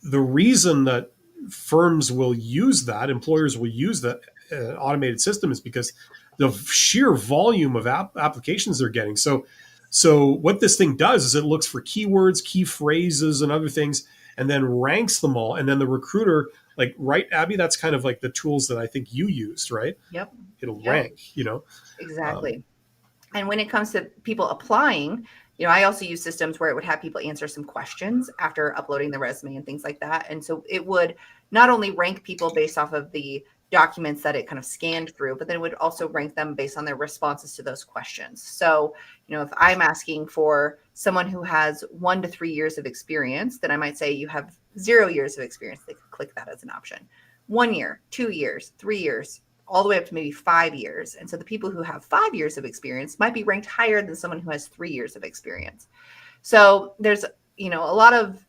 the reason that firms will use that, employers will use that automated system, is because the sheer volume of applications they're getting. So what this thing does is it looks for keywords, key phrases, and other things, and then ranks them all. And then the recruiter, like, right, Abby, that's kind of like the tools that I think you used, right? Yep. It'll rank, Exactly. And when it comes to people applying, I also use systems where it would have people answer some questions after uploading the resume and things like that. And so it would not only rank people based off of the documents that it kind of scanned through, but then it would also rank them based on their responses to those questions. So, if I'm asking for someone who has 1 to 3 years of experience, then I might say you have 0 years of experience. They could click that as an option. 1 year, 2 years, 3 years, all the way up to maybe 5 years. And so the people who have 5 years of experience might be ranked higher than someone who has 3 years of experience. So there's, a lot of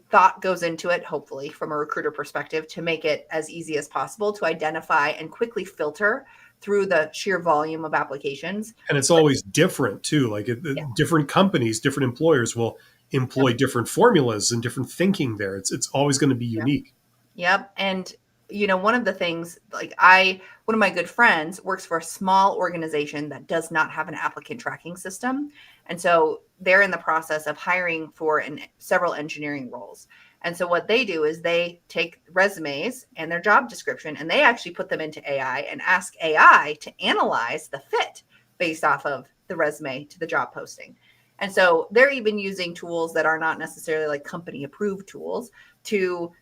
thought goes into it, hopefully, from a recruiter perspective, to make it as easy as possible to identify and quickly filter through the sheer volume of applications. And it's always different too. Like different companies, different employers will employ different formulas and different thinking there. It's always going to be unique. Yep. And one of the things, like one of my good friends works for a small organization that does not have an applicant tracking system. And so they're in the process of hiring for several engineering roles. And so what they do is they take resumes and their job description, and they actually put them into AI and ask AI to analyze the fit based off of the resume to the job posting. And so they're even using tools that are not necessarily like company approved tools to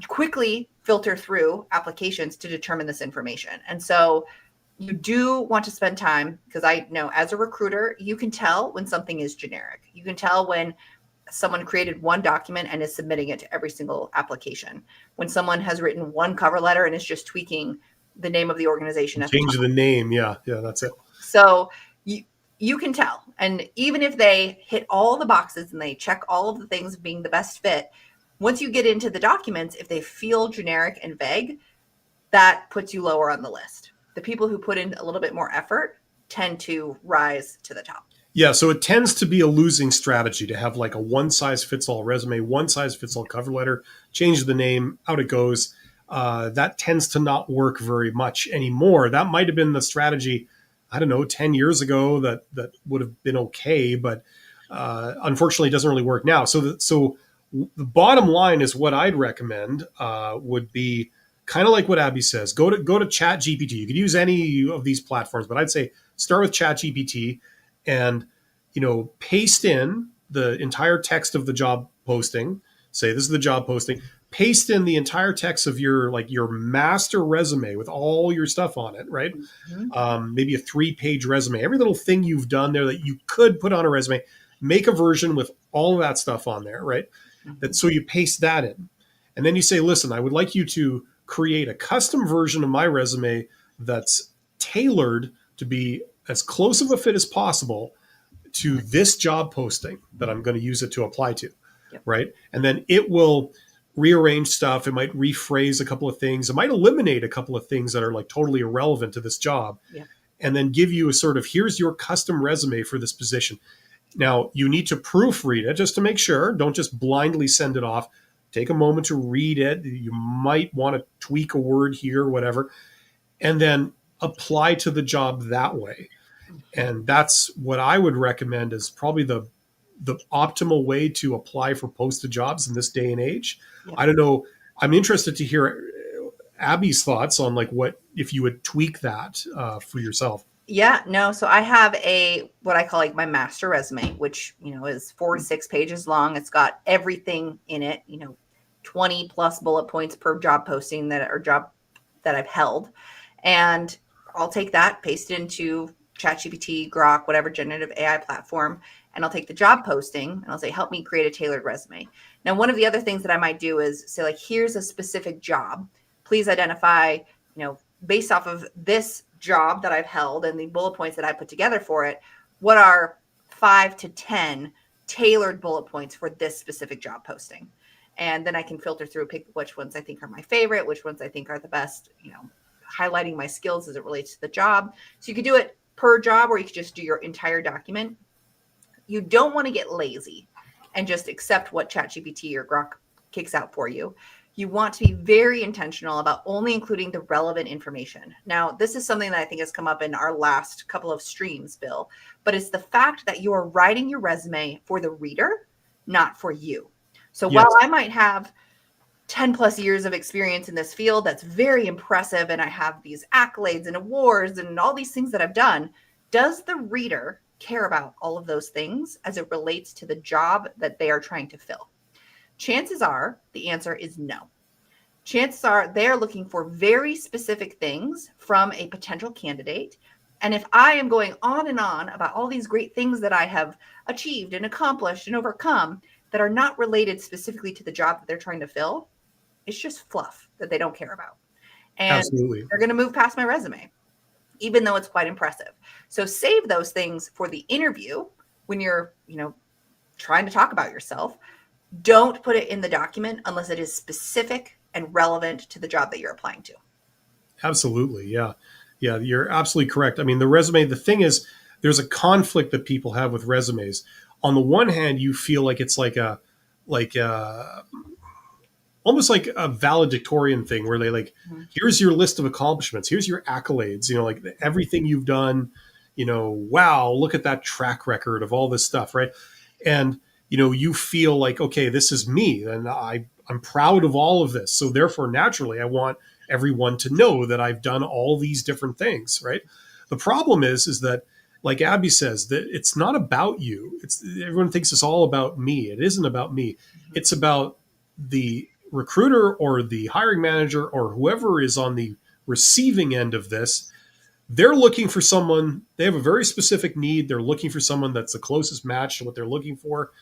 quickly filter through applications to determine this information. And so you do want to spend time, because I know as a recruiter, you can tell when something is generic. You can tell when someone created one document and is submitting it to every single application. When someone has written one cover letter and is just tweaking the name of the organization at the Change top. the name. Yeah, that's it. So you can tell. And even if they hit all the boxes and they check all of the things being the best fit, once you get into the documents, if they feel generic and vague, that puts you lower on the list. The people who put in a little bit more effort tend to rise to the top. Yeah, so it tends to be a losing strategy to have like a one size fits all resume, one size fits all cover letter, change the name, out it goes. That tends to not work very much anymore. That might have been the strategy, I don't know, 10 years ago that would have been okay, but unfortunately it doesn't really work now. So the bottom line is what I'd recommend would be kind of like what Abby says. Go to Chat GPT. You could use any of these platforms, but I'd say start with Chat GPT and paste in the entire text of the job posting. Say this is the job posting. Paste in the entire text of your master resume with all your stuff on it, right? Mm-hmm. Maybe a 3-page resume. Every little thing you've done there that you could put on a resume, make a version with all of that stuff on there, right? Mm-hmm. So you paste that in, and then you say, listen, I would like you to create a custom version of my resume that's tailored to be as close of a fit as possible to this job posting that I'm going to use it to apply to. Yep. Right. And then it will rearrange stuff. It might rephrase a couple of things. It might eliminate a couple of things that are like totally irrelevant to this job. Yep. And then give you a sort of, here's your custom resume for this position. Now you need to proofread it just to make sure. Don't just blindly send it off. Take a moment to read it. You might want to tweak a word here, or whatever, and then apply to the job that way. And that's what I would recommend is probably the optimal way to apply for posted jobs in this day and age. Yep. I don't know. I'm interested to hear Abby's thoughts on like what if you would tweak that for yourself. Yeah, no. So I have what I call like my master resume, which, is 4 to 6 pages long. It's got everything in it, 20 plus bullet points per job posting job that I've held. And I'll take that, paste it into ChatGPT, Grok, whatever generative AI platform, and I'll take the job posting and I'll say, help me create a tailored resume. Now, one of the other things that I might do is say, like, here's a specific job. Please identify, based off of this job that I've held and the bullet points that I put together for it, what are 5 to 10 tailored bullet points for this specific job posting? And then I can filter through, pick which ones I think are my favorite, which ones I think are the best, highlighting my skills as it relates to the job. So you could do it per job, or you could just do your entire document. You don't want to get lazy and just accept what ChatGPT or Grok kicks out for you. You want to be very intentional about only including the relevant information. Now, this is something that I think has come up in our last couple of streams, Bill, but it's the fact that you are writing your resume for the reader, not for you. So Yes. While I might have 10 plus years of experience in this field, that's very impressive, and I have these accolades and awards and all these things that I've done, does the reader care about all of those things as it relates to the job that they are trying to fill? Chances are the answer is no. Chances are they're looking for very specific things from a potential candidate. And if I am going on and on about all these great things that I have achieved and accomplished and overcome that are not related specifically to the job that they're trying to fill, it's just fluff that they don't care about. And Absolutely. They're going to move past my resume, even though it's quite impressive. So save those things for the interview when you're, trying to talk about yourself. Don't put it in the document unless it is specific and relevant to the job that you're applying to. Absolutely. Yeah. Yeah. You're absolutely correct. I mean, the resume, the thing is, there's a conflict that people have with resumes. On the one hand, you feel like it's almost like a valedictorian thing where they here's your list of accomplishments. Here's your accolades, like everything you've done, wow, look at that track record of all this stuff. Right. And, you feel like, okay, this is me and I'm proud of all of this. So therefore, naturally, I want everyone to know that I've done all these different things. Right. The problem is that, like Abby says, that it's not about you. Everyone thinks it's all about me. It isn't about me. It's about the recruiter or the hiring manager or whoever is on the receiving end of this. They're looking for someone. They have a very specific need. They're looking for someone that's the closest match to what they're looking for.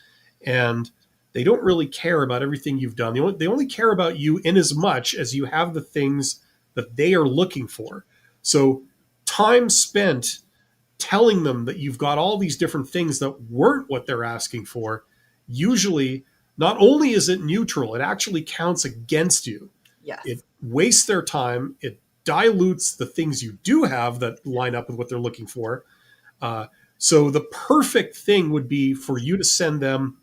and they don't really care about everything you've done. They only care about you in as much as you have the things that they are looking for. So time spent telling them that you've got all these different things that weren't what they're asking for, usually not only is it neutral, it actually counts against you. It Yes. wastes their time. It dilutes the things you do have that line up with what they're looking for. Uh, so the perfect thing would be for you to send them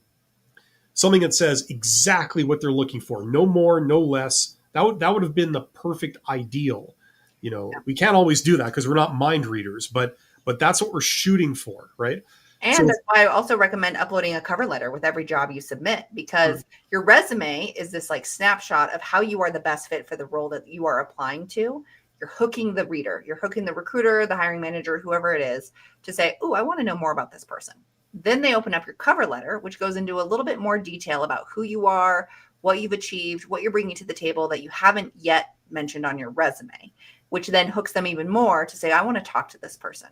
something that says exactly what they're looking for, no more, no less. That would have been the perfect ideal. We can't always do that because we're not mind readers, but that's what we're shooting for, right? And So that's why I also recommend uploading a cover letter with every job you submit, because your resume is this like snapshot of how you are the best fit for the role that you are applying to. You're hooking the reader, you're hooking the recruiter, the hiring manager, whoever it is, to say, oh, I want to know more about this person. Then they open up your cover letter, which goes into a little bit more detail about who you are, what you've achieved, what you're bringing to the table that you haven't yet mentioned on your resume, which then hooks them even more to say, I want to talk to this person.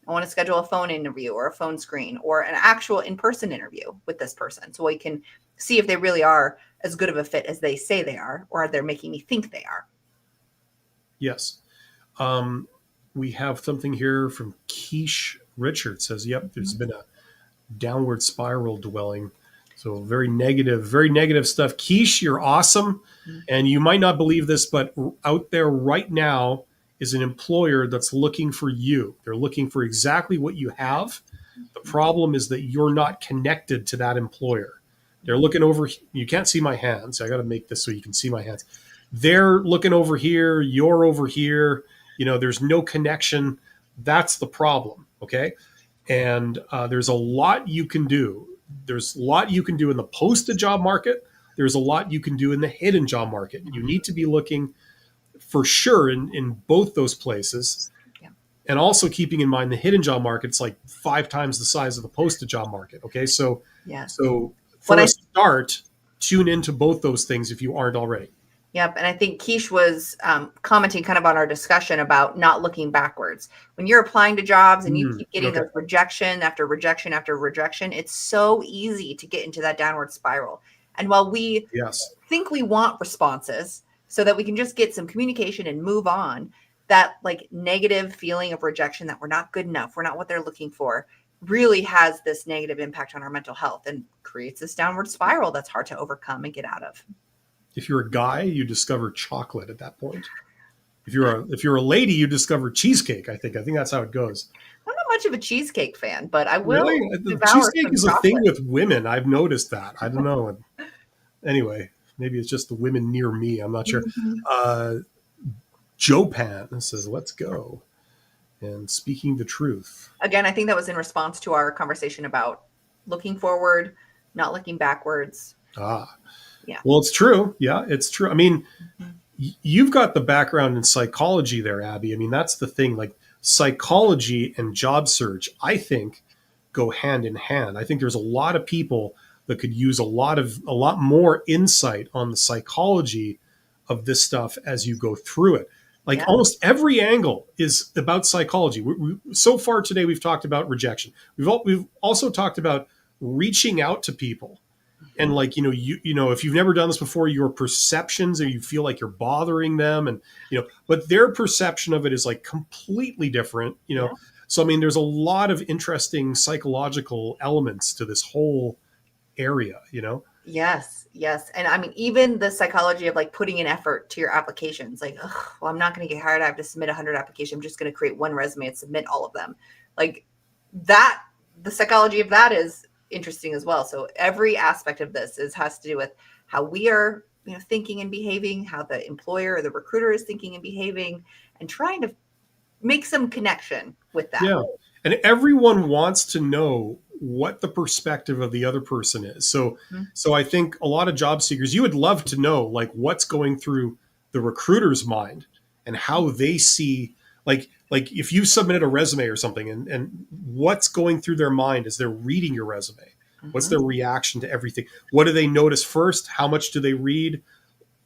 I want to schedule a phone interview or a phone screen or an actual in-person interview with this person, so we can see if they really are as good of a fit as they say they are, or they're making me think they are. yes. We have something here from Keish Richard says, yep, there's been a downward spiral dwelling. So very negative stuff. Keish, you're awesome. And you might not believe this, but out there right now is an employer that's looking for you. They're looking for exactly what you have. The problem is that you're not connected to that employer. They're looking over. You can't see my hands. I got to make this so you can see my hands. They're looking over here. You're over here. There's no connection. That's the problem. Okay. And there's a lot you can do. There's a lot you can do in the posted job market. There's a lot you can do in the hidden job market. You need to be looking for sure in both those places. Yeah. And also keeping in mind the hidden job market's like 5 times the size of the posted job market. Okay. So for a start, tune into both those things if you aren't already. Yep. And I think Keish was commenting kind of on our discussion about not looking backwards. When you're applying to jobs and you keep getting those rejection after rejection after rejection, it's so easy to get into that downward spiral. And while we think we want responses so that we can just get some communication and move on, that like negative feeling of rejection that we're not good enough, we're not what they're looking for, really has this negative impact on our mental health and creates this downward spiral that's hard to overcome and get out of. If you're a guy, you discover chocolate at that point. If you're a lady, you discover cheesecake. I think that's how it goes. I'm not much of a cheesecake fan, but I will. Really? Cheesecake is a thing with women. I've noticed that. I don't know. Anyway, maybe it's just the women near me. I'm not sure. Joe Pan says, "Let's go." And speaking the truth. Again, I think that was in response to our conversation about looking forward, not looking backwards. Yeah. Well, it's true. Yeah, it's true. I mean, you've got the background in psychology there, Abby. I mean, that's the thing. Like psychology and job search, I think, go hand in hand. I think there's a lot of people that could use a lot more insight on the psychology of this stuff as you go through it. Like almost every angle is about psychology. So far today, we've talked about rejection. We've also talked about reaching out to people. And like, if you've never done this before, your perceptions or you feel like you're bothering them and, but their perception of it is like completely different, So, I mean, there's a lot of interesting psychological elements to this whole area, Yes. And I mean, even the psychology of like putting in effort to your applications, like, well, I'm not going to get hired. I have to submit 100 applications. I'm just going to create one resume and submit all of them. Like that, the psychology of that is interesting as well. So every aspect of this has to do with how we are, thinking and behaving, how the employer or the recruiter is thinking and behaving, and trying to make some connection with that. Yeah. And everyone wants to know what the perspective of the other person is. So I think a lot of job seekers, you would love to know like what's going through the recruiter's mind and how they see like if you submitted a resume or something and what's going through their mind as they're reading your resume. What's their reaction to everything? What do they notice first? How much do they read?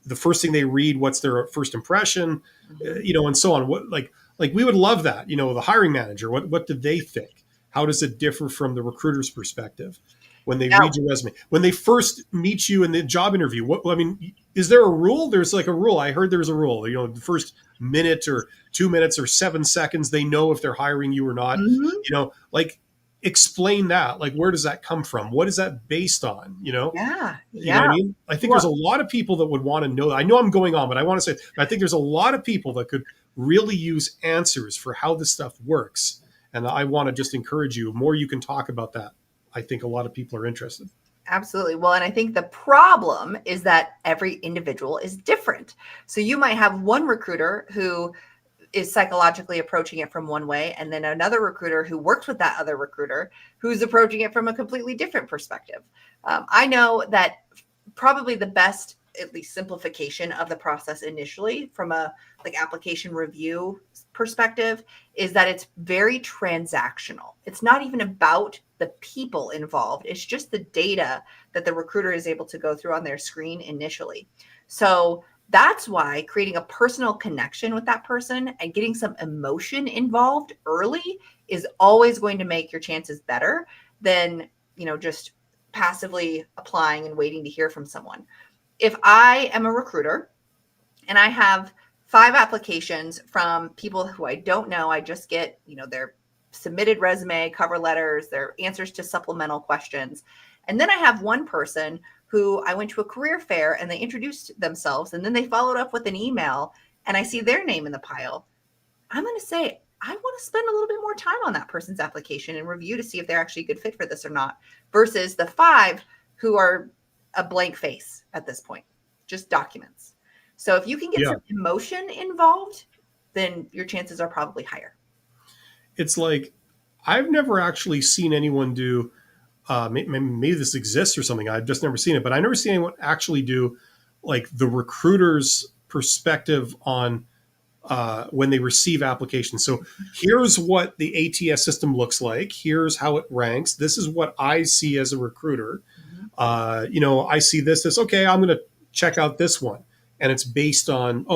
The first thing they read, what's their first impression? And so on. What like we would love that. The hiring manager, what did they think? How does it differ from the recruiter's perspective? when they No. read your resume, when they first meet you in the job interview? I mean, is there a rule? There's like a rule. I heard there's a rule. The first minute or 2 minutes or 7 seconds, they know if they're hiring you or not. Mhm. Like explain that. Like, where does that come from? What is that based on? Yeah. You know Yeah. what I mean? I think there's Well, a lot of people that would want to know. I know I'm going on, but I want to say I think there's a lot of people that could really use answers for how this stuff works. And I want to just encourage you. The more you can talk about that, I think a lot of people are interested. absolutely. Well, and I think the problem is that every individual is different. So you might have one recruiter who is psychologically approaching it from one way, and then another recruiter who works with that other recruiter who's approaching it from a completely different perspective. I know that probably the best, at least simplification of the process initially from a like application review perspective is that it's very transactional. It's not even about the people involved. It's just the data that the recruiter is able to go through on their screen initially. So that's why creating a personal connection with that person and getting some emotion involved early is always going to make your chances better than, just passively applying and waiting to hear from someone. If I am a recruiter and I have 5 applications from people who I don't know, I just get, their submitted resume, cover letters, their answers to supplemental questions. And then I have one person who I went to a career fair and they introduced themselves and then they followed up with an email and I see their name in the pile. I'm going to say, I want to spend a little bit more time on that person's application and review to see if they're actually a good fit for this or not, versus the 5 who are a blank face at this point, just documents. So if you can get Yeah. some emotion involved, then your chances are probably higher. It's like, I've never actually seen anyone do, maybe this exists or something. I've just never seen it, but I never seen anyone actually do like the recruiter's perspective on when they receive applications. So here's what the ATS system looks like. Here's how it ranks. This is what I see as a recruiter. I see this. Okay, I'm going to check out this one, and it's based on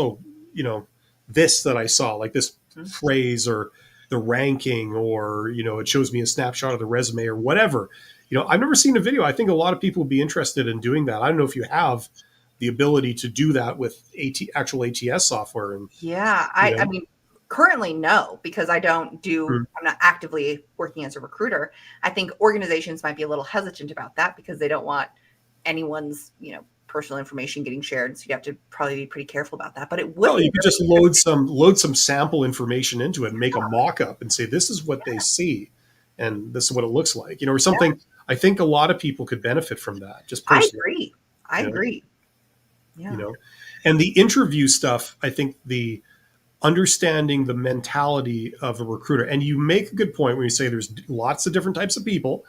this that I saw, like this phrase or the ranking, or it shows me a snapshot of the resume or whatever. I've never seen a video. I think a lot of people would be interested in doing that. I don't know if you have the ability to do that with actual ATS software. And Yeah, I mean, currently no, because I'm not actively working as a recruiter. I think organizations might be a little hesitant about that because they don't want anyone's, personal information getting shared. So you have to probably be pretty careful about that. But it would you could just load some sample information into it and make a mock-up and say, this is what they see and this is what it looks like, or something. Yeah. I think a lot of people could benefit from that, just personally. I agree. Yeah. And the interview stuff, I think the understanding the mentality of a recruiter, and you make a good point when you say there's lots of different types of people,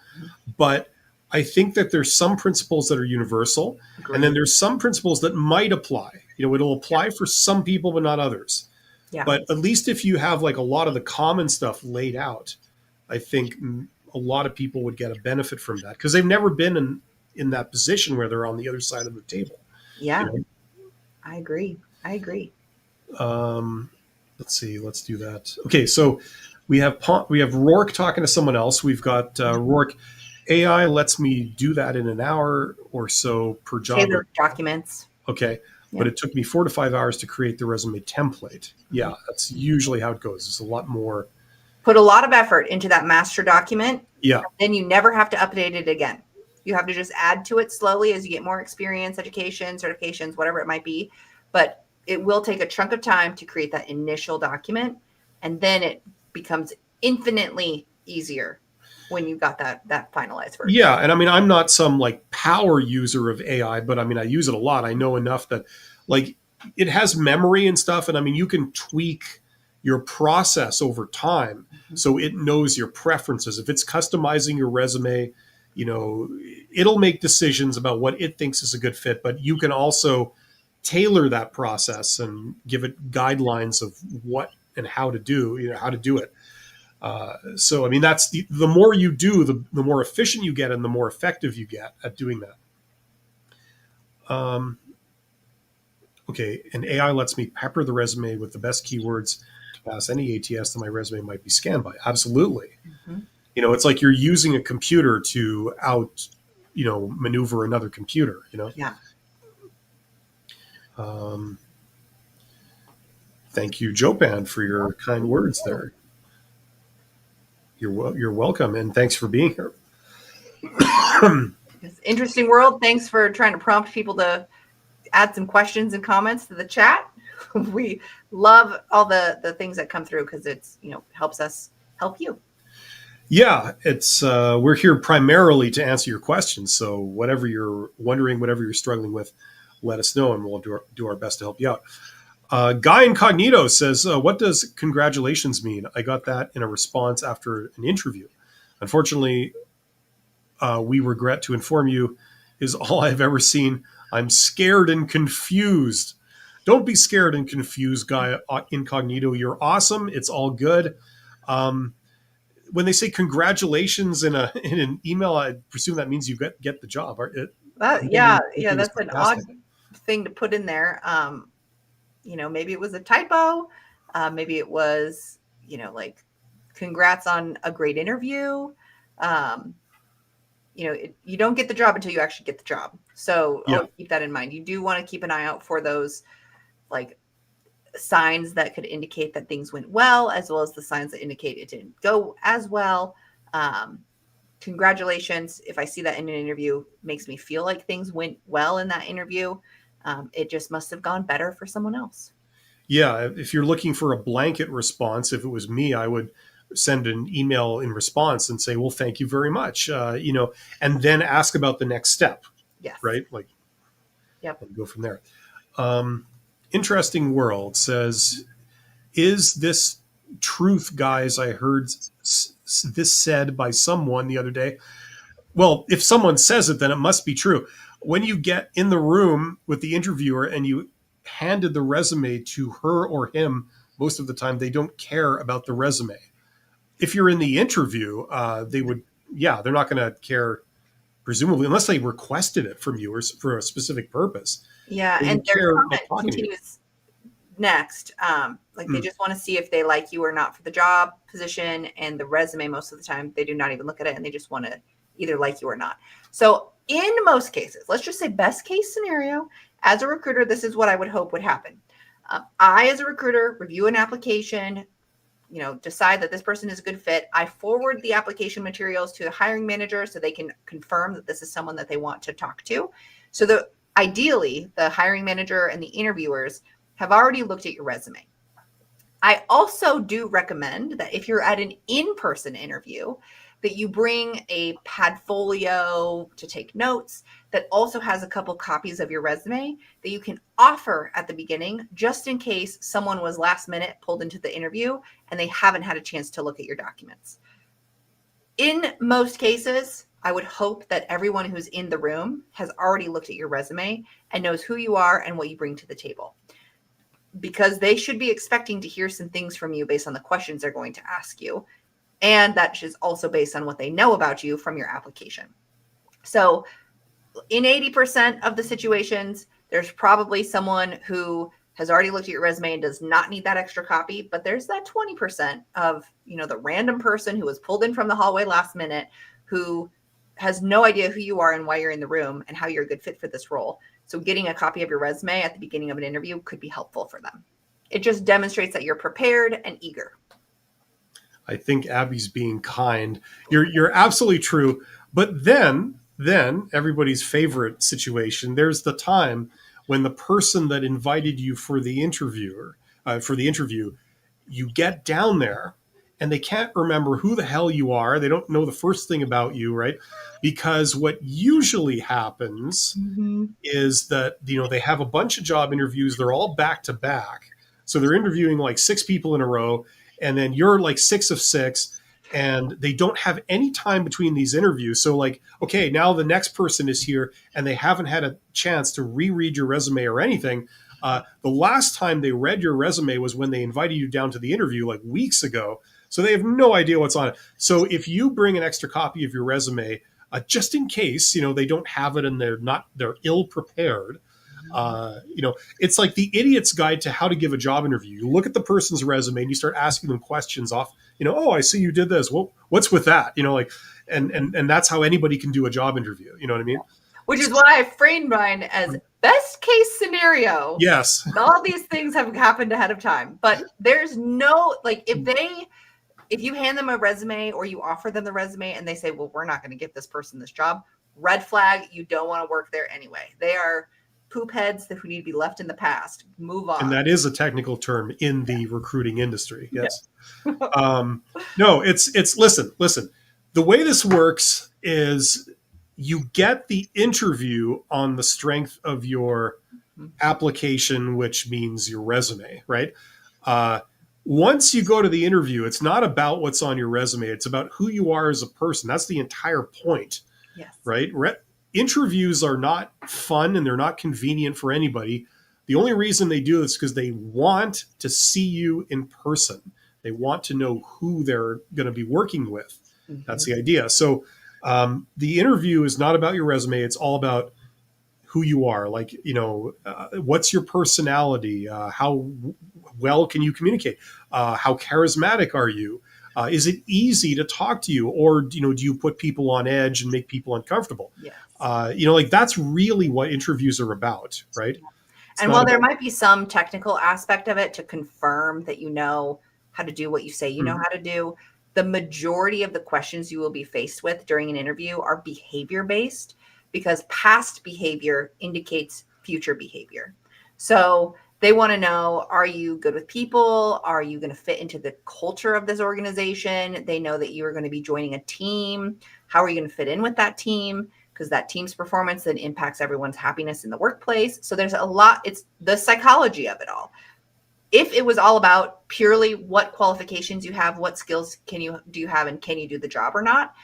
but I think that there's some principles that are universal. Agreed. And then there's some principles that might apply. It'll apply for some people, but not others. Yeah. But at least if you have like a lot of the common stuff laid out, I think a lot of people would get a benefit from that because they've never been in that position where they're on the other side of the table. Yeah, I agree. Let's see. Let's do that. Okay, so we have Rourke talking to someone else. We've got Rourke. AI lets me do that in an hour or so per job. Tailor documents. Okay, but it took me 4 to 5 hours to create the resume template. Yeah, that's usually how it goes. It's a lot more. Put a lot of effort into that master document. Yeah. Then you never have to update it again. You have to just add to it slowly as you get more experience, education, certifications, whatever it might be. But it will take a chunk of time to create that initial document. And then it becomes infinitely easier when you've got that finalized version. Yeah. And I mean, I'm not some like power user of AI, but I mean, I use it a lot. I know enough that like it has memory and stuff. And I mean, you can tweak your process over time. Mm-hmm. So it knows your preferences. If it's customizing your resume, it'll make decisions about what it thinks is a good fit, but you can also tailor that process and give it guidelines of what and how to do, how to do it. So, I mean, that's the more you do, the more efficient you get and the more effective you get at doing that. Okay. And AI lets me pepper the resume with the best keywords to pass any ATS that my resume might be scanned by. Absolutely. Mm-hmm. It's like you're using a computer to maneuver another computer. Yeah. Um, thank you, Jopan, for your kind words there. You're welcome, and thanks for being here. It's interesting world. Thanks for trying to prompt people to add some questions and comments to the chat. We love all the things that come through because it's, helps us help you. Yeah, it's we're here primarily to answer your questions. So whatever you're wondering, whatever you're struggling with, let us know, and we'll do our best to help you out. Guy Incognito says, "What does congratulations mean?" I got that in a response after an interview. Unfortunately, we regret to inform you is all I've ever seen. I'm scared and confused. Don't be scared and confused, Guy Incognito. You're awesome. It's all good. When they say congratulations in an email, I presume that means you get the job. Yeah, that's an odd thing to put in there. Maybe it was a typo. Maybe it was, like, congrats on a great interview. You don't get the job until you actually get the job. So always keep that in mind. You do want to keep an eye out for those, like, signs that could indicate that things went well, as well as the signs that indicate it didn't go as well. Congratulations. If I see that in an interview, makes me feel like things went well in that interview. It just must have gone better for someone else. Yeah. If you're looking for a blanket response, if it was me, I would send an email in response and say, well, thank you very much, and then ask about the next step. Yes. Right? Like, yep. Go from there. Interesting World says, is this truth, guys? I heard this said by someone the other day. Well, if someone says it, then it must be true. When you get in the room with the interviewer and you handed the resume to her or him, most of the time they don't care about the resume. If you're in the interview, they're not going to care, presumably, unless they requested it from you or for a specific purpose. Yeah, and their comment continues next. They just want to see if they like you or not for the job position, and the resume, most of the time, they do not even look at it, and they just want to either like you or not. So in most cases, let's just say best case scenario, as a recruiter, this is what I would hope would happen. I, as a recruiter, review an application, decide that this person is a good fit. I forward the application materials to the hiring manager so they can confirm that this is someone that they want to talk to. So ideally, the hiring manager and the interviewers have already looked at your resume. I also do recommend that if you're at an in-person interview, that you bring a Padfolio to take notes that also has a couple copies of your resume that you can offer at the beginning, just in case someone was last minute pulled into the interview and they haven't had a chance to look at your documents. In most cases, I would hope that everyone who's in the room has already looked at your resume and knows who you are and what you bring to the table, because they should be expecting to hear some things from you based on the questions they're going to ask you. And that is also based on what they know about you from your application. So in 80% of the situations, there's probably someone who has already looked at your resume and does not need that extra copy. But there's that 20% of, the random person who was pulled in from the hallway last minute, who has no idea who you are and why you're in the room and how you're a good fit for this role. So getting a copy of your resume at the beginning of an interview could be helpful for them. It just demonstrates that you're prepared and eager. I think Abby's being kind. You're absolutely true. But then everybody's favorite situation, there's the time when the person that invited you for the interview, you get down there and they can't remember who the hell you are. They don't know the first thing about you, right? Because what usually happens is that, they have a bunch of job interviews. They're all back to back. So they're interviewing like 6 people in a row, and then you're like 6 of 6, and they don't have any time between these interviews. So like, okay, now the next person is here and they haven't had a chance to reread your resume or anything. The last time they read your resume was when they invited you down to the interview like weeks ago. So they have no idea what's on it. So if you bring an extra copy of your resume, just in case, they don't have it and they're ill prepared, It's like the idiot's guide to how to give a job interview. You look at the person's resume and you start asking them questions off, oh, I see you did this. Well, what's with that? And that's how anybody can do a job interview. You know what I mean? Which is why I framed mine as best case scenario. Yes. All these things have happened ahead of time, but there's no, like, if you hand them a resume or you offer them the resume and they say, well, we're not going to give this person this job, red flag, you don't want to work there anyway. They are poop heads who need to be left in the past. Move on. And that is a technical term in the recruiting industry. Yes. No, it's listen. The way this works is you get the interview on the strength of your application, which means your resume, right? Once you go to the interview, it's not about what's on your resume. It's about who you are as a person. That's the entire point, yes. Right? Interviews are not fun and they're not convenient for anybody. The only reason they do this is because they want to see you in person. They want to know who they're going to be working with. Mm-hmm. That's the idea. So the interview is not about your resume. It's all about who you are. Like, what's your personality? How well can you communicate? How charismatic are you? Is it easy to talk to you? Or, do you put people on edge and make people uncomfortable? Yes. That's really what interviews are about, right? And while there might be some technical aspect of it to confirm that you know how to do what you say you know how to do, the majority of the questions you will be faced with during an interview are behavior-based, because past behavior indicates future behavior. So they want to know, are you good with people? Are you going to fit into the culture of this organization? They know that you are going to be joining a team. How are you going to fit in with that team? Because that team's performance then impacts everyone's happiness in the workplace. So there's a lot, it's the psychology of it all. If it was all about purely what qualifications you have, what skills do you have, and can you do the job or not,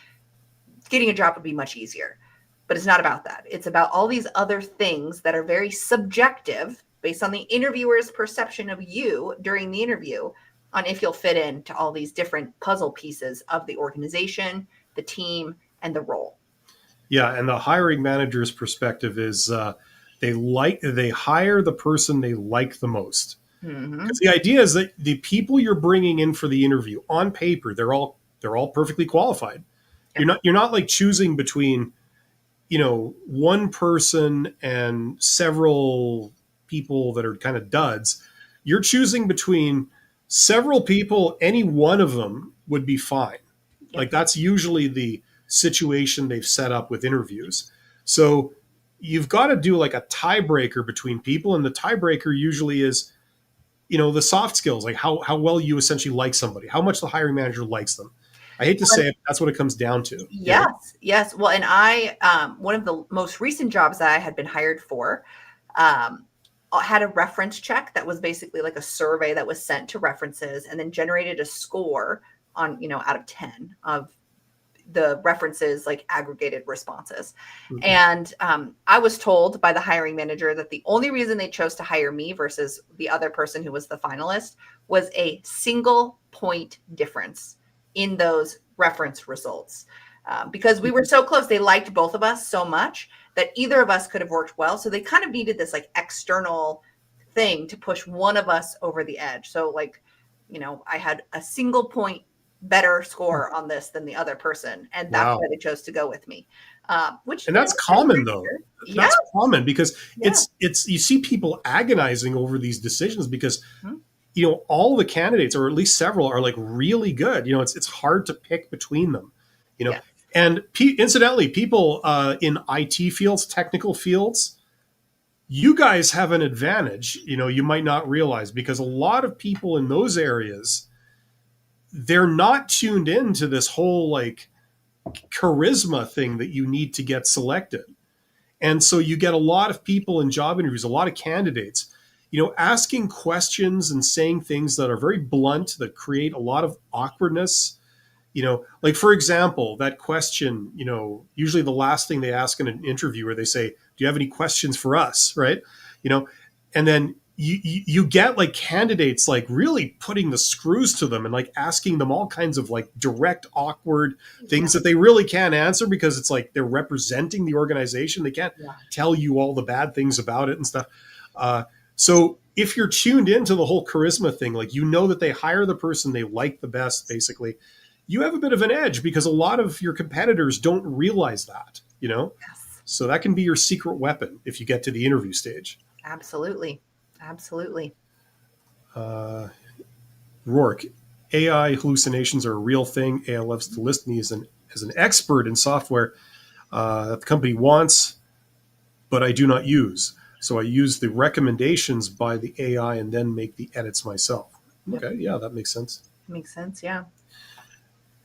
getting a job would be much easier. But it's not about that. It's about all these other things that are very subjective based on the interviewer's perception of you during the interview on if you'll fit into all these different puzzle pieces of the organization, the team, and the role. Yeah, and the hiring manager's perspective is they hire the person they like the most. Because the idea is that the people you're bringing in for the interview, on paper, they're all perfectly qualified. Yep. You're not like choosing between, one person and several people that are kind of duds. You're choosing between several people. Any one of them would be fine. Yep. Like, that's usually the situation they've set up with interviews. So you've got to do like a tiebreaker between people, and the tiebreaker usually is, the soft skills, like how well you essentially like somebody, how much the hiring manager likes them. I hate to say it, but that's what it comes down to. Yes. Well, and I, one of the most recent jobs that I had been hired for, had a reference check that was basically like a survey that was sent to references and then generated a score on, out of 10 of the references, like aggregated responses. Mm-hmm. And I was told by the hiring manager that the only reason they chose to hire me versus the other person who was the finalist was a single point difference in those reference results. Because we were so close, they liked both of us so much that either of us could have worked well. So they kind of needed this like external thing to push one of us over the edge. So like, I had a single point better score on this than the other person, and that's why they chose to go with me. And that's common though. That's common because it's you see people agonizing over these decisions because all the candidates, or at least several, are like really good. It's hard to pick between them. And incidentally, people in IT fields, technical fields, you guys have an advantage. You might not realize, because a lot of people in those areas, they're not tuned into this whole like charisma thing that you need to get selected. And so you get a lot of people in job interviews, a lot of candidates, asking questions and saying things that are very blunt, that create a lot of awkwardness. Like, for example, that question, usually the last thing they ask in an interview, where they say, do you have any questions for us? Right. And then you get like candidates like really putting the screws to them and like asking them all kinds of like direct, awkward things that they really can't answer because it's like they're representing the organization. They can't Yeah. tell you all the bad things about it and stuff. So if you're tuned into the whole charisma thing, like you know that they hire the person they like the best, basically, you have a bit of an edge because a lot of your competitors don't realize that, you know? Yes. So that can be your secret weapon if you get to the interview stage. Absolutely. Rourke, AI hallucinations are a real thing. AI loves to list me as an expert in software that the company wants, but I do not use. So I use the recommendations by the AI and then make the edits myself. Yep. Okay, yeah, that makes sense. Makes sense. Yeah.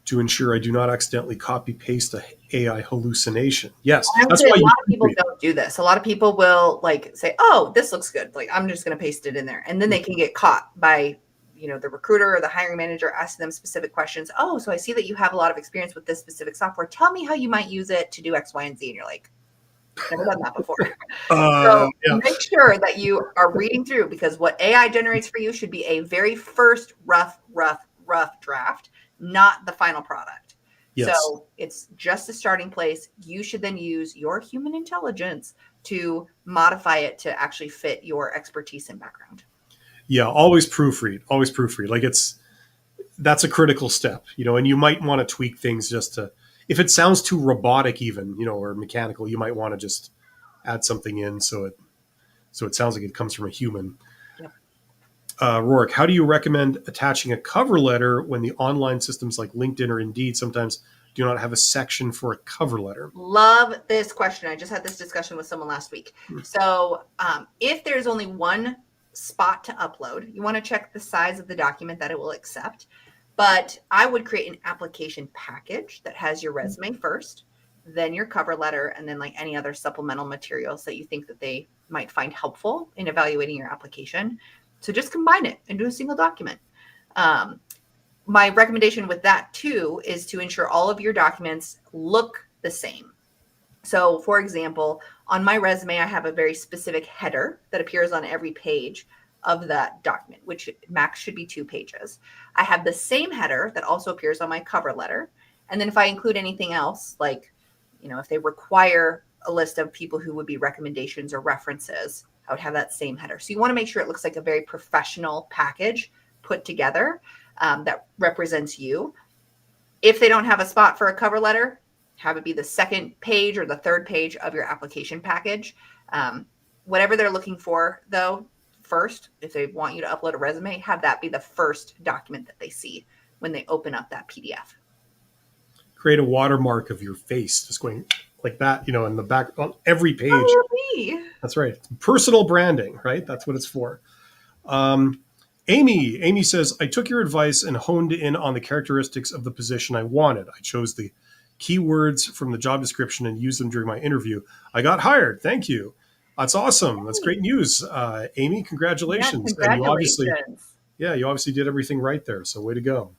To ensure I do not accidentally copy paste a AI hallucination. Yes, I would that's say why a you lot of people don't do this. A lot of people will like say, "Oh, this looks good. Like I'm just going to paste it in there," and then they can get caught by the recruiter or the hiring manager asking them specific questions. "Oh, so I see that you have a lot of experience with this specific software. Tell me how you might use it to do X, Y, and Z." And you're like, "Never done that before." So yeah. make sure that you are reading through because what AI generates for you should be a very first rough draft, not the final product. Yes. So it's just a starting place. You should then use your human intelligence to modify it to actually fit your expertise and background. Yeah, always proofread. Always proofread. Like that's a critical step, and you might want to tweak things just to, if it sounds too robotic even, or mechanical, you might want to just add something in so it sounds like it comes from a human. Yep. Rourke, how do you recommend attaching a cover letter when the online systems like LinkedIn or Indeed sometimes do not have a section for a cover letter? Love this question. I just had this discussion with someone last week. So if there's only one spot to upload, you want to check the size of the document that it will accept. But I would create an application package that has your resume first, then your cover letter, and then like any other supplemental materials that you think that they might find helpful in evaluating your application. So just combine it into a single document. My recommendation with that too is to ensure all of your documents look the same. So for example, on my resume, I have a very specific header that appears on every page of that document, which max should be 2 pages. I have the same header that also appears on my cover letter. And then if I include anything else, like, if they require a list of people who would be recommendations or references, I would have that same header. So you want to make sure it looks like a very professional package put together that represents you. If they don't have a spot for a cover letter, have it be the second page or the third page of your application package. Whatever they're looking for, though, first, if they want you to upload a resume, have that be the first document that they see when they open up that PDF. Create a watermark of your face, just going like that, in the back on every page. Oh, that's right. Personal branding, right? That's what it's for. Amy says, I took your advice and honed in on the characteristics of the position I wanted. I chose the keywords from the job description and used them during my interview. I got hired. Thank you. That's awesome. That's great news. Amy, congratulations. Yeah, congratulations. And you obviously did everything right there. So way to go.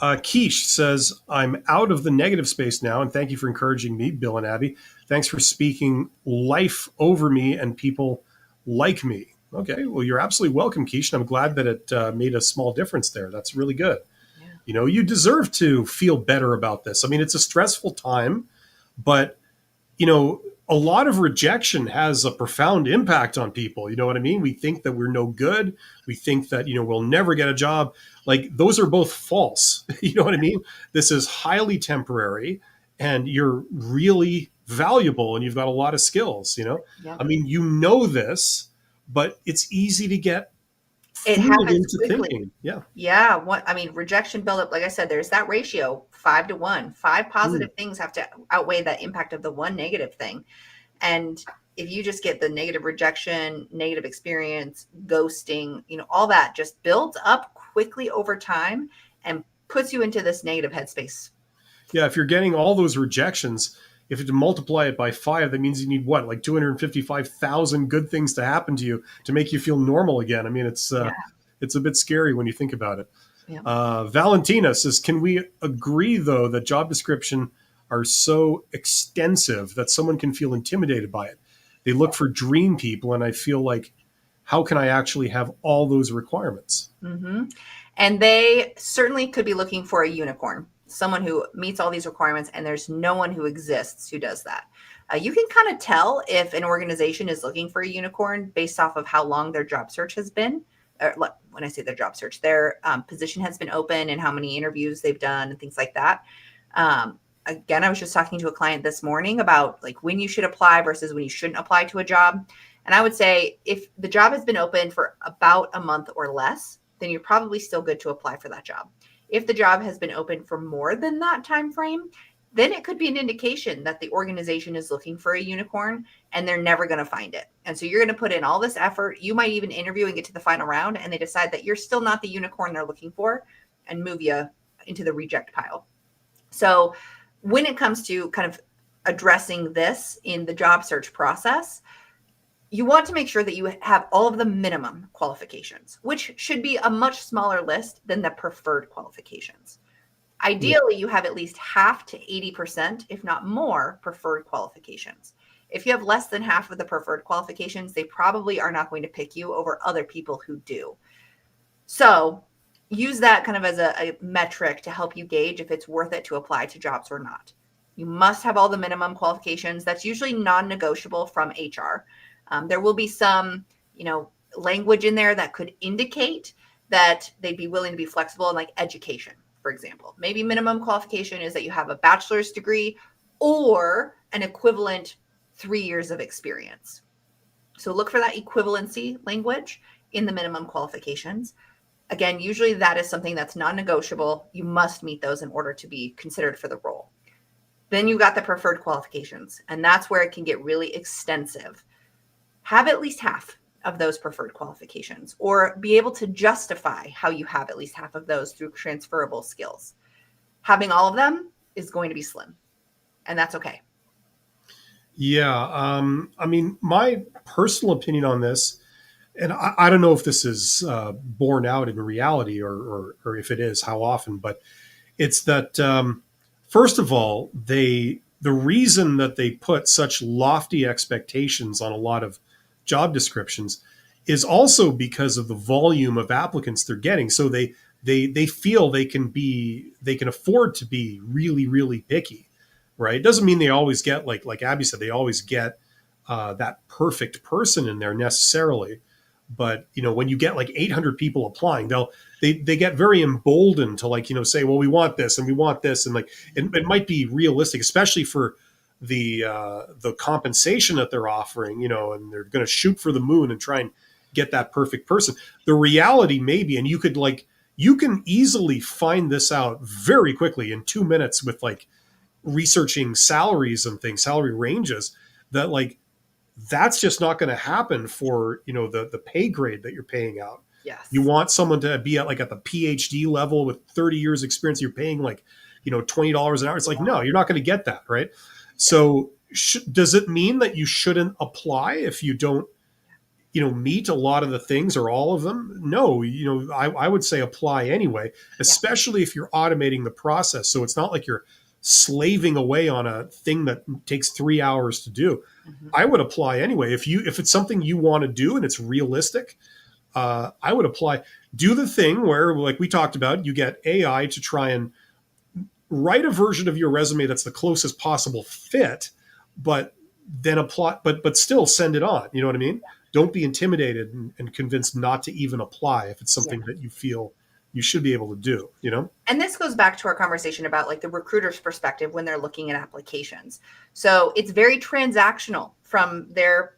Keish says, I'm out of the negative space now, and thank you for encouraging me, Bill and Abby. Thanks for speaking life over me and people like me. Okay, well, you're absolutely welcome, Keish, and I'm glad that it made a small difference there. That's really good. Yeah. You deserve to feel better about this. I mean, it's a stressful time, but, a lot of rejection has a profound impact on people. You know what I mean? We think that we're no good. We think that, we'll never get a job. Like, those are both false. You know what I mean? This is highly temporary and you're really valuable and you've got a lot of skills, Yeah. I mean, this, but it's easy to get it happens into quickly. Thinking. Yeah. Rejection buildup, like I said, there's that ratio 5-1. 5 positive things have to outweigh the impact of the 1 negative thing. And if you just get the negative rejection, negative experience, ghosting, all that just builds up quickly over time and puts you into this negative headspace. Yeah. If you're getting all those rejections, if you have to multiply it by 5, that means you need what, like 255,000 good things to happen to you to make you feel normal again. I mean, it's a bit scary when you think about it. Yeah. Valentina says, can we agree, though, that job description are so extensive that someone can feel intimidated by it? They look for dream people, and I feel like how can I actually have all those requirements? Mm-hmm. And they certainly could be looking for a unicorn, someone who meets all these requirements, and there's no one who exists who does that. You can kind of tell if an organization is looking for a unicorn based off of how long their job search has been. Or when I say their job search, their position has been open and how many interviews they've done and things like that. Again, I was just talking to a client this morning about like when you should apply versus when you shouldn't apply to a job. And I would say if the job has been open for about a month or less, then you're probably still good to apply for that job. If the job has been open for more than that time frame, then it could be an indication that the organization is looking for a unicorn and they're never going to find it. And so you're going to put in all this effort. You might even interview and get to the final round, and they decide that you're still not the unicorn they're looking for and move you into the reject pile. So when it comes to kind of addressing this in the job search process, you want to make sure that you have all of the minimum qualifications, which should be a much smaller list than the preferred qualifications. Ideally, you have at least half to 80%, if not more, preferred qualifications. If you have less than half of the preferred qualifications, they probably are not going to pick you over other people who do. So use that kind of as a metric to help you gauge if it's worth it to apply to jobs or not. You must have all the minimum qualifications. That's usually non-negotiable from HR. There will be some, language in there that could indicate that they'd be willing to be flexible in like education, for example. Maybe minimum qualification is that you have a bachelor's degree or an equivalent 3 years of experience. So look for that equivalency language in the minimum qualifications. Again, usually that is something that's non-negotiable. You must meet those in order to be considered for the role. Then you got the preferred qualifications, and that's where it can get really extensive. Have at least half of those preferred qualifications, or be able to justify how you have at least half of those through transferable skills. Having all of them is going to be slim, and that's okay. Yeah. My personal opinion on this, and I don't know if this is borne out in reality or if it is, how often, but it's that, first of all, the reason that they put such lofty expectations on a lot of job descriptions is also because of the volume of applicants they're getting. So they feel they can afford to be really, really picky, right? It doesn't mean they always get, like Abby said, they always get that perfect person in there necessarily. But when you get like 800 people applying, they get very emboldened to say, well, we want this and we want this, and like it might be realistic, especially for the compensation that they're offering, and they're going to shoot for the moon and try and get that perfect person. The reality maybe, and you can easily find this out very quickly in 2 minutes with like researching salaries and things, salary ranges, that like that's just not going to happen for the pay grade that you're paying out. Yes. You want someone to be at the PhD level with 30 years experience. You're paying $20 an hour. It's like, no, you're not going to get that, right? So does it mean that you shouldn't apply if you don't meet a lot of the things or all of them? No, I would say apply anyway, especially if you're automating the process. So it's not like you're slaving away on a thing that takes 3 hours to do. Mm-hmm. I would apply anyway. If it's something you want to do and it's realistic, I would apply. Do the thing where, like we talked about, you get AI to try and write a version of your resume that's the closest possible fit, but then apply, but still send it on. You know what I mean? Don't be intimidated and convinced not to even apply if it's something that you feel you should be able to do, And this goes back to our conversation about like the recruiter's perspective when they're looking at applications. So it's very transactional from their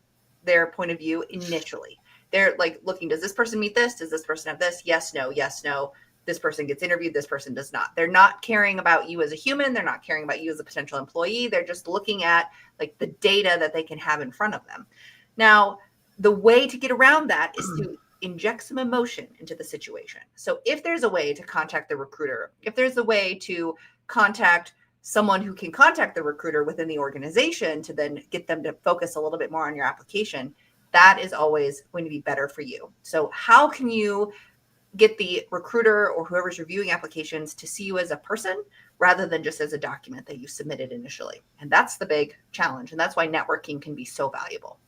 point of view initially. They're like looking, does this person meet this? Does this person have this? Yes, no, yes, no. This person gets interviewed. This person does not. They're not caring about you as a human. They're not caring about you as a potential employee. They're just looking at like the data that they can have in front of them. Now, the way to get around that is to inject some emotion into the situation. So if there's a way to contact the recruiter, if there's a way to contact someone who can contact the recruiter within the organization to then get them to focus a little bit more on your application, that is always going to be better for you. So how can you get the recruiter or whoever's reviewing applications to see you as a person rather than just as a document that you submitted initially? And that's the big challenge. And that's why networking can be so valuable.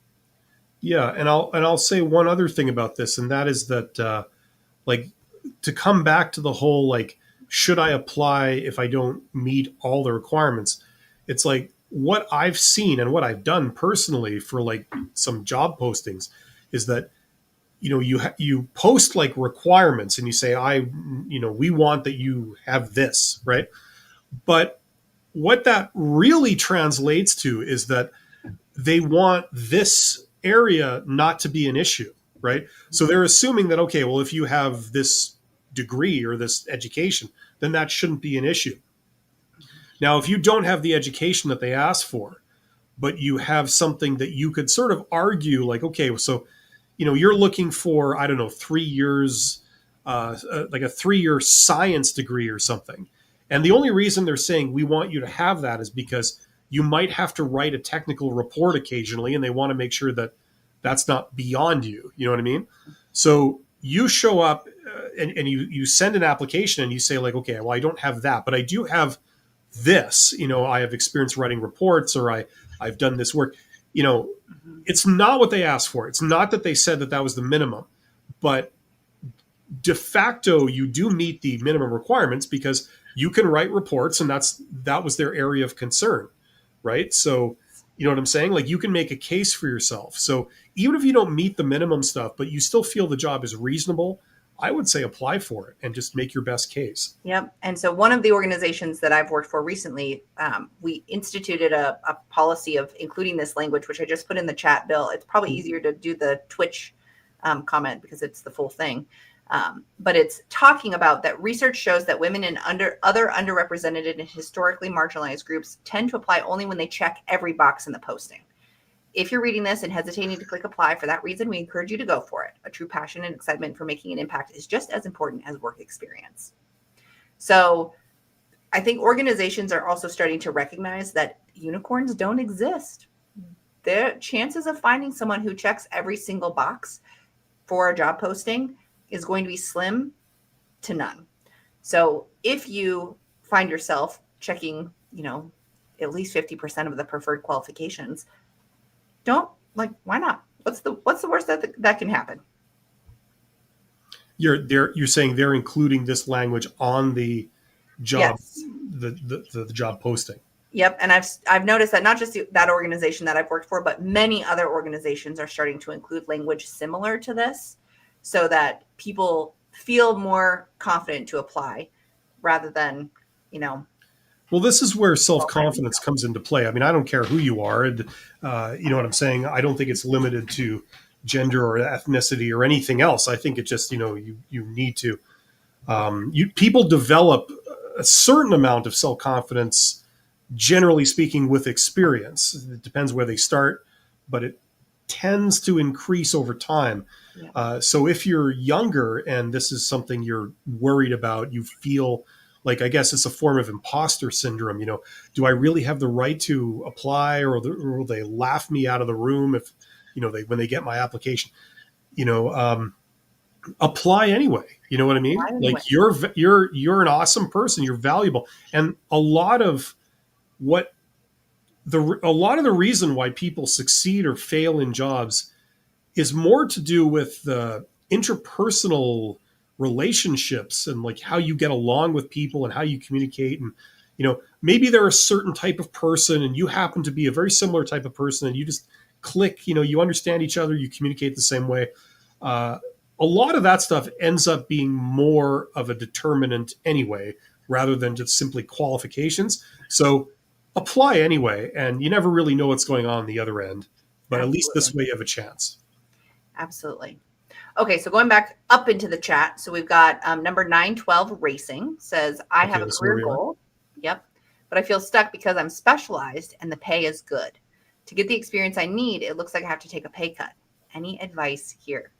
Yeah, and I'll say one other thing about this, and that is that like to come back to the whole like should I apply if I don't meet all the requirements? It's like what I've seen and what I've done personally for like some job postings is that you post like requirements and you say we want that you have this, right? But what that really translates to is that they want this area not to be an issue, right? So they're assuming that, okay, well, if you have this degree or this education, then that shouldn't be an issue. Now, if you don't have the education that they ask for, but you have something that you could sort of argue, like, okay, so, you're looking for, I don't know, 3 years, like a 3 year science degree or something. And the only reason they're saying we want you to have that is because you might have to write a technical report occasionally, and they want to make sure that that's not beyond you. You know what I mean? So you show up and you send an application and you say, like, okay, well, I don't have that, but I do have this. I have experience writing reports, or I've done this work. Mhm. It's not what they asked for. It's not that they said that that was the minimum, but de facto you do meet the minimum requirements because you can write reports, and that was their area of concern, right? So you know what I'm saying? Like you can make a case for yourself. So even if you don't meet the minimum stuff, but you still feel the job is reasonable, I would say apply for it and just make your best case. Yep. And so one of the organizations that I've worked for recently, we instituted a policy of including this language, which I just put in the chat, Bill. It's probably easier to do the Twitch comment because it's the full thing. But it's talking about that research shows that women in other underrepresented and historically marginalized groups tend to apply only when they check every box in the posting. If you're reading this and hesitating to click apply for that reason, we encourage you to go for it. A true passion and excitement for making an impact is just as important as work experience. So I think organizations are also starting to recognize that unicorns don't exist. Their chances of finding someone who checks every single box for a job posting is going to be slim to none. So if you find yourself checking, at least 50% of the preferred qualifications, why not? What's the worst that can happen? You're saying they're including this language on the job, Yes. the job posting. Yep. And I've noticed that not just that organization that I've worked for, but many other organizations are starting to include language similar to this so that people feel more confident to apply rather than, Well, this is where self-confidence comes into play. I mean, I don't care who you are. And, you know what I'm saying? I don't think it's limited to gender or ethnicity or anything else. I think it just, you need to, people develop a certain amount of self-confidence, generally speaking, with experience. It depends where they start, but it tends to increase over time. Yeah. So if you're younger and this is something you're worried about, you feel like, I guess it's a form of imposter syndrome. Do I really have the right to apply, or will they laugh me out of the room if, when they get my application, apply anyway. You know what I mean? Anyway. Like you're an awesome person. You're valuable. And a lot of the reason why people succeed or fail in jobs is more to do with the interpersonal relationships and like how you get along with people and how you communicate. And maybe they're a certain type of person and you happen to be a very similar type of person and you just click. You understand each other, you communicate the same way. A lot of that stuff ends up being more of a determinant anyway, rather than just simply qualifications. So apply anyway, and you never really know what's going on the other end, but at least this way you have a chance. Absolutely. Okay, so going back up into the chat, so we've got number 912 Racing says, I have a career goal. Yep. But I feel stuck because I'm specialized and the pay is good. To get the experience I need, it looks like I have to take a pay cut. Any advice here?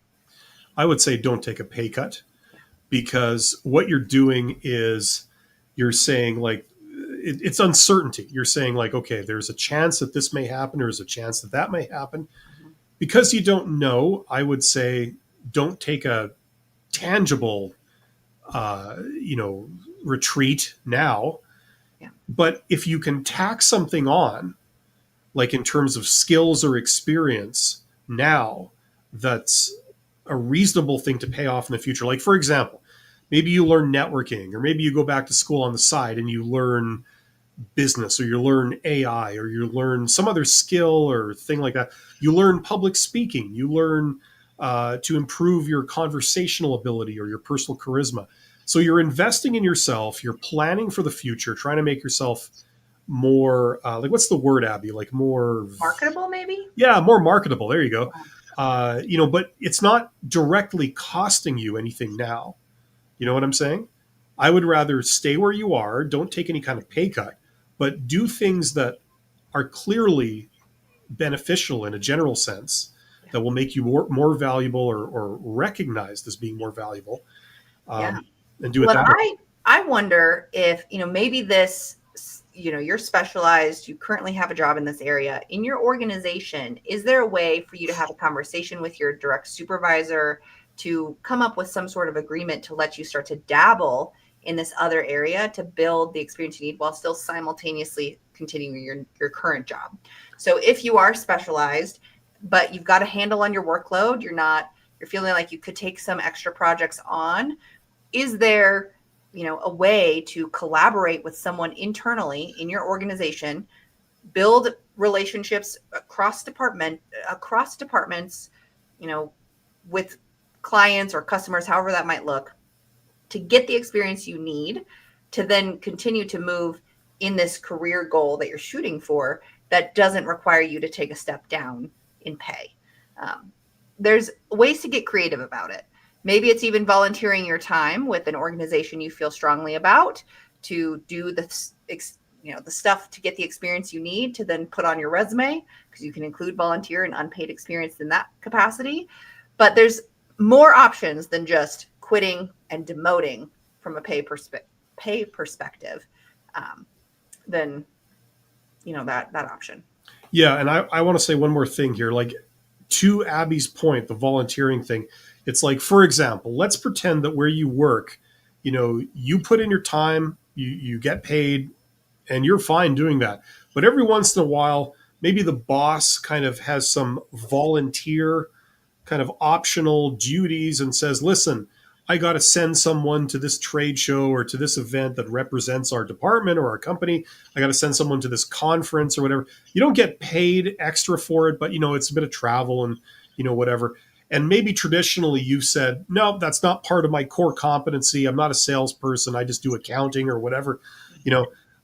I would say don't take a pay cut, because what you're doing is you're saying like it's uncertainty. You're saying like, okay, there's a chance that this may happen, or there's a chance that that may happen. Because you don't know, I would say don't take a tangible, retreat now. Yeah. But if you can tack something on, like in terms of skills or experience, now that's a reasonable thing to pay off in the future? Like, for example, maybe you learn networking, or maybe you go back to school on the side and you learn business, or you learn AI, or you learn some other skill or thing like that. You learn public speaking. You learn to improve your conversational ability or your personal charisma. So you're investing in yourself. You're planning for the future, trying to make yourself more like, what's the word, Abby? Like more Marketable, maybe? yeah, more marketable. There you go. But it's not directly costing you anything now. You know what I'm saying? I would rather stay where you are, don't take any kind of pay cut, but do things that are clearly beneficial in a general sense, that will make you more valuable, or recognized as being more valuable, Yeah. and do it Well, that way. I wonder if, maybe this, you're specialized, you currently have a job in this area. In your organization, is there a way for you to have a conversation with your direct supervisor to come up with some sort of agreement to let you start to dabble in this other area to build the experience you need while still simultaneously continuing your current job? So if you are specialized, but you've got a handle on your workload, you're feeling like you could take some extra projects on, is there a way to collaborate with someone internally in your organization, build relationships across departments, with clients or customers, however that might look, to get the experience you need to then continue to move in this career goal that you're shooting for, that doesn't require you to take a step down in pay? There's ways to get creative about it. Maybe it's even volunteering your time with an organization you feel strongly about to do the stuff to get the experience you need to then put on your resume, because you can include volunteer and unpaid experience in that capacity. But there's more options than just quitting and demoting from a pay perspective, than that option. Yeah, and I want to say one more thing here. Like, to Abby's point, the volunteering thing, it's like, for example, let's pretend that where you work, you put in your time, you get paid, and you're fine doing that. But every once in a while, maybe the boss kind of has some volunteer kind of optional duties and says, listen, I got to send someone to this trade show or to this event that represents our department or our company. I got to send someone to this conference or whatever. You don't get paid extra for it, but it's a bit of travel and whatever. And maybe traditionally you've said, no, that's not part of my core competency. I'm not a salesperson. I just do accounting or whatever,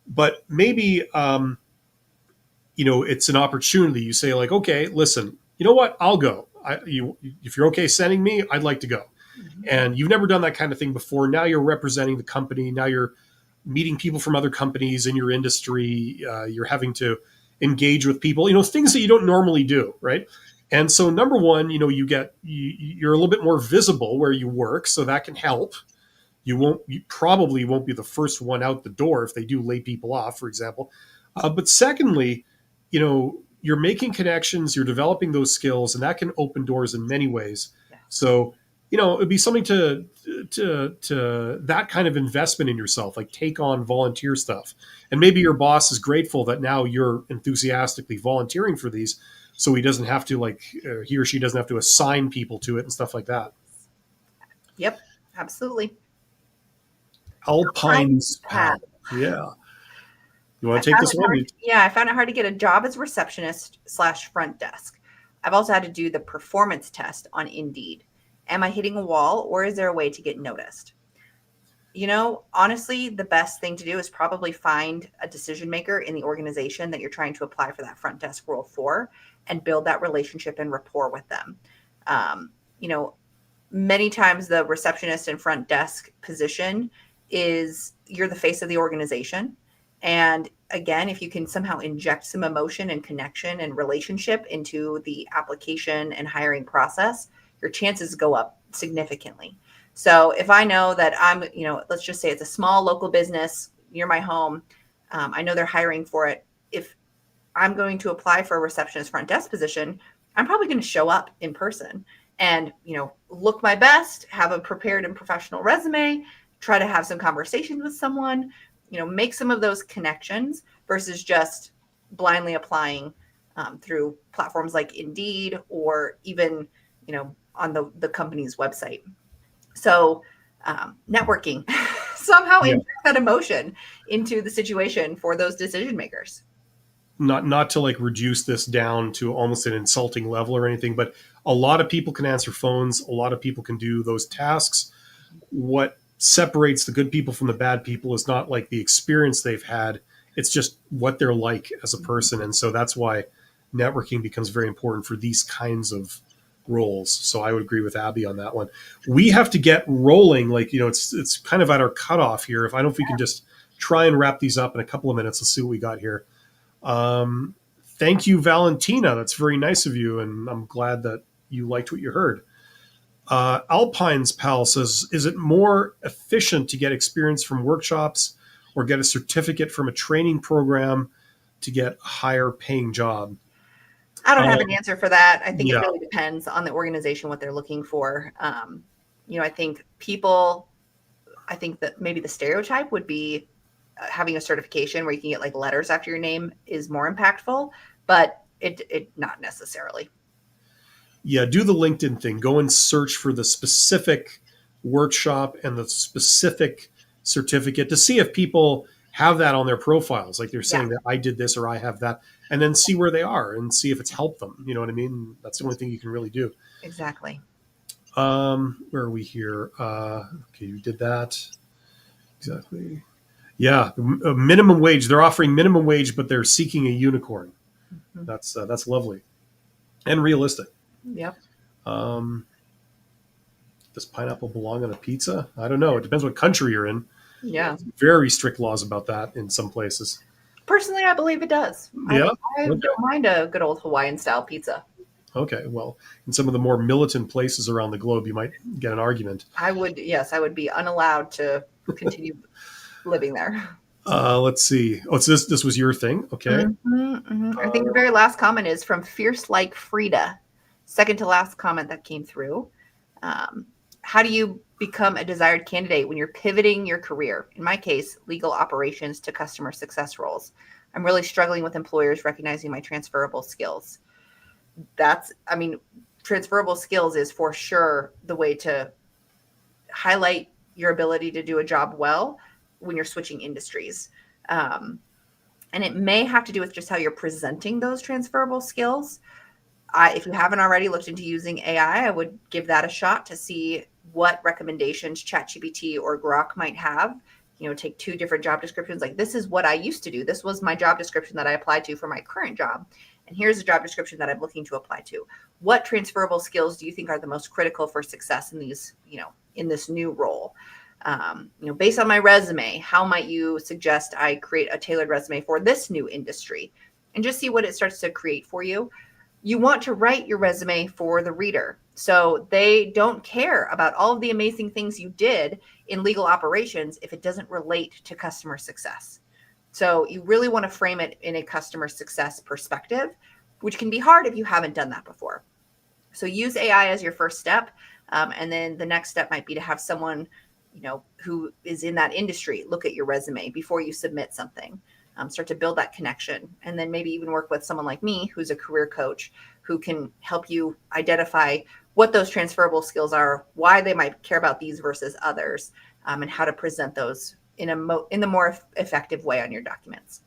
but maybe, it's an opportunity. You say, like, okay, listen, you know what? I'll go. If you're okay sending me, I'd like to go. Mm-hmm. And you've never done that kind of thing before. Now you're representing the company. Now you're meeting people from other companies in your industry. You're having to engage with people, things that you don't normally do, right? And so, number one, you're a little bit more visible where you work, so that can help. You probably won't be the first one out the door if they do lay people off, for example. But secondly, you're making connections, you're developing those skills, and that can open doors in many ways. Yeah. So, it'd be something to that kind of investment in yourself, like take on volunteer stuff. And maybe your boss is grateful that now you're enthusiastically volunteering for these, so he doesn't have to he or she doesn't have to assign people to it and stuff like that. Yep, absolutely. Alpine's Path. Pal. Yeah. You want to take this one? I found it hard to get a job as receptionist/front desk. I've also had to do the performance test on Indeed. Am I hitting a wall, or is there a way to get noticed? Honestly, the best thing to do is probably find a decision maker in the organization that you're trying to apply for that front desk role for, and build that relationship and rapport with them. Many times the receptionist and front desk position is, you're the face of the organization. And again, if you can somehow inject some emotion and connection and relationship into the application and hiring process, your chances go up significantly. So if I know that I'm, let's just say it's a small local business near my home, I know they're hiring for it. If I'm going to apply for a receptionist front desk position, I'm probably going to show up in person and, look my best, have a prepared and professional resume, try to have some conversations with someone, make some of those connections versus just blindly applying through platforms like Indeed or even, on the company's website. So networking somehow Yeah. inject that emotion into the situation for those decision makers. Not to like reduce this down to almost an insulting level or anything, but a lot of people can answer phones. A lot of people can do those tasks. What separates the good people from the bad people is not like the experience they've had. It's just what they're like as a person. And so that's why networking becomes very important for these kinds of roles. So I would agree with Abby on that one. We have to get rolling. Like, it's kind of at our cutoff here. If I don't know if we can just try and wrap these up in a couple of minutes. Let's see what we got here. Thank you, Valentina. That's very nice of you. And I'm glad that you liked what you heard. Alpine's pal says, is it more efficient to get experience from workshops or get a certificate from a training program to get a higher paying job? I don't have an answer for that. I think it Yeah. really depends on the organization, what they're looking for. I think that maybe the stereotype would be having a certification where you can get like letters after your name is more impactful, but it not necessarily. Yeah, do the LinkedIn thing. Go and search for the specific workshop and the specific certificate to see if people have that on their profiles. Like they're saying that I did this or I have that, and then see where they are and see if it's helped them. You know what I mean? That's the only thing you can really do. Exactly. Where are we here? Okay, you did that. Exactly. Yeah, minimum wage. They're offering minimum wage, but they're seeking a unicorn. Mm-hmm. That's lovely and realistic. Yep. Does pineapple belong on a pizza? I don't know. It depends what country you're in. Yeah. Very strict laws about that in some places. Personally, I believe it does. Yeah. I don't mind a good old Hawaiian style pizza. Okay. Well, in some of the more militant places around the globe, you might get an argument. I would be unallowed to continue living there. Let's see. Oh, so this was your thing. Okay. Mm-hmm, mm-hmm. I think the very last comment is from Fierce Like Frida. Second to last comment that came through. How do you become a desired candidate when you're pivoting your career? In my case, legal operations to customer success roles. I'm really struggling with employers recognizing my transferable skills. Transferable skills is for sure the way to highlight your ability to do a job well when you're switching industries. And it may have to do with just how you're presenting those transferable skills. If you haven't already looked into using AI, I would give that a shot to see what recommendations ChatGPT or Grok might have. Take two different job descriptions. Like, this is what I used to do. This was my job description that I applied to for my current job. And here's a job description that I'm looking to apply to. What transferable skills do you think are the most critical for success in these, in this new role? Based on my resume, how might you suggest I create a tailored resume for this new industry? And just see what it starts to create for you. You want to write your resume for the reader, so they don't care about all of the amazing things you did in legal operations if it doesn't relate to customer success. So you really want to frame it in a customer success perspective, which can be hard if you haven't done that before. So use AI as your first step. And then the next step might be to have someone, who is in that industry, look at your resume before you submit something. Start to build that connection, and then maybe even work with someone like me, who's a career coach, who can help you identify what those transferable skills are, why they might care about these versus others, and how to present those in the more effective way on your documents.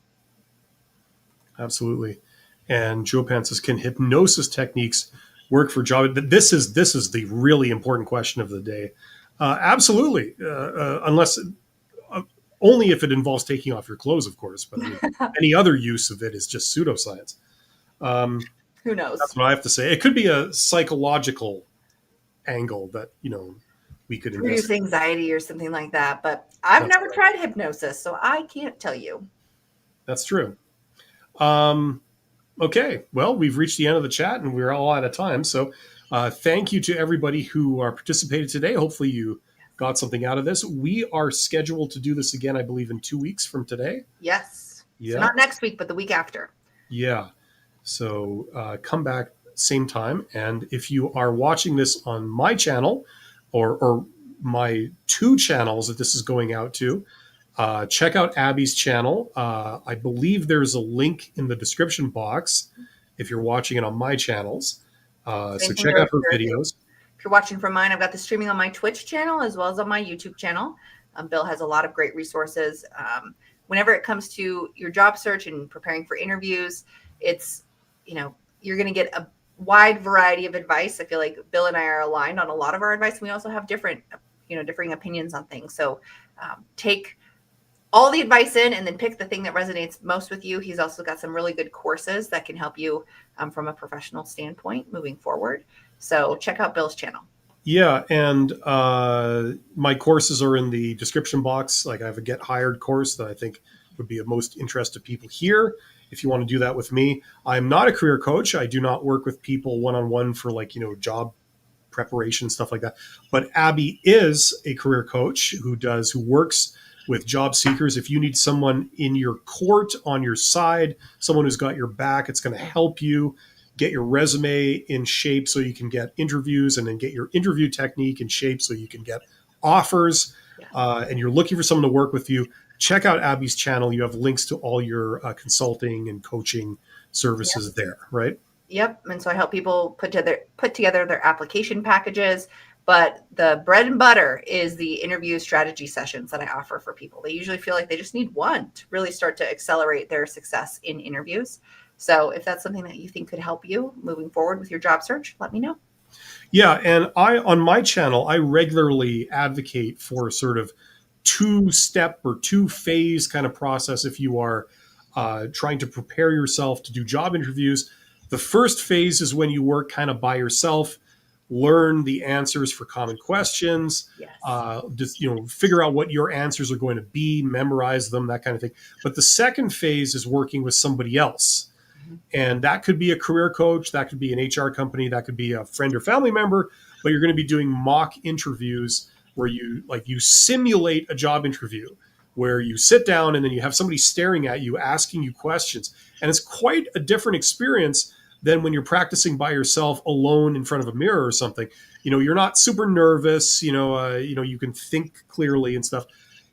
Absolutely. And Joe Pan says, can hypnosis techniques work for job? This is the really important question of the day. Absolutely, unless. Only if it involves taking off your clothes, of course. But any other use of it is just pseudoscience. Who knows? That's what I have to say. It could be a psychological angle that we could reduce anxiety or something like that. But I've never tried hypnosis, so I can't tell you. That's true. Okay, well, we've reached the end of the chat, and we're all out of time. So, thank you to everybody who participated today. Hopefully, you got something out of this. We are scheduled to do this again, I believe, in 2 weeks from today. Yes. Yeah. So not next week, but the week after. Yeah. So come back same time. And if you are watching this on my channel or my two channels that this is going out to, check out Abby's channel. I believe there's a link in the description box if you're watching it on my channels. So Same thing check out goes her for videos. if you're watching from mine, I've got the streaming on my Twitch channel as well as on my YouTube channel. Bill has a lot of great resources. Whenever it comes to your job search and preparing for interviews, it's, you're going to get a wide variety of advice. I feel like Bill and I are aligned on a lot of our advice. We also have different, differing opinions on things. So take all the advice in and then pick the thing that resonates most with you. He's also got some really good courses that can help you from a professional standpoint moving forward. So check out Bill's channel. Yeah, and my courses are in the description box. Like I have a Get Hired course that I think would be of most interest to people here. If you want to do that with me, I'm not a career coach. I do not work with people one-on-one for job preparation, stuff like that. But Abby is a career coach who works with job seekers. If you need someone in your court, on your side, someone who's got your back, it's going to help you get your resume in shape so you can get interviews, and then get your interview technique in shape so you can get offers. And you're looking for someone to work with you, check out Abby's channel. You have links to all your consulting and coaching services there, right? Yep. And so I help people put together their application packages. But the bread and butter is the interview strategy sessions that I offer for people. They usually feel like they just need one to really start to accelerate their success in interviews. So if that's something that you think could help you moving forward with your job search, let me know. Yeah. And on my channel, I regularly advocate for sort of 2-step or 2-phase kind of process. If you are trying to prepare yourself to do job interviews, the first phase is when you work kind of by yourself, learn the answers for common questions, just figure out what your answers are going to be, memorize them, that kind of thing. But the second phase is working with somebody else. And that could be a career coach, that could be an HR company, that could be a friend or family member, but you're going to be doing mock interviews where you simulate a job interview, where you sit down and then you have somebody staring at you, asking you questions. And it's quite a different experience than when you're practicing by yourself alone in front of a mirror or something. You're not super nervous, you can think clearly and stuff.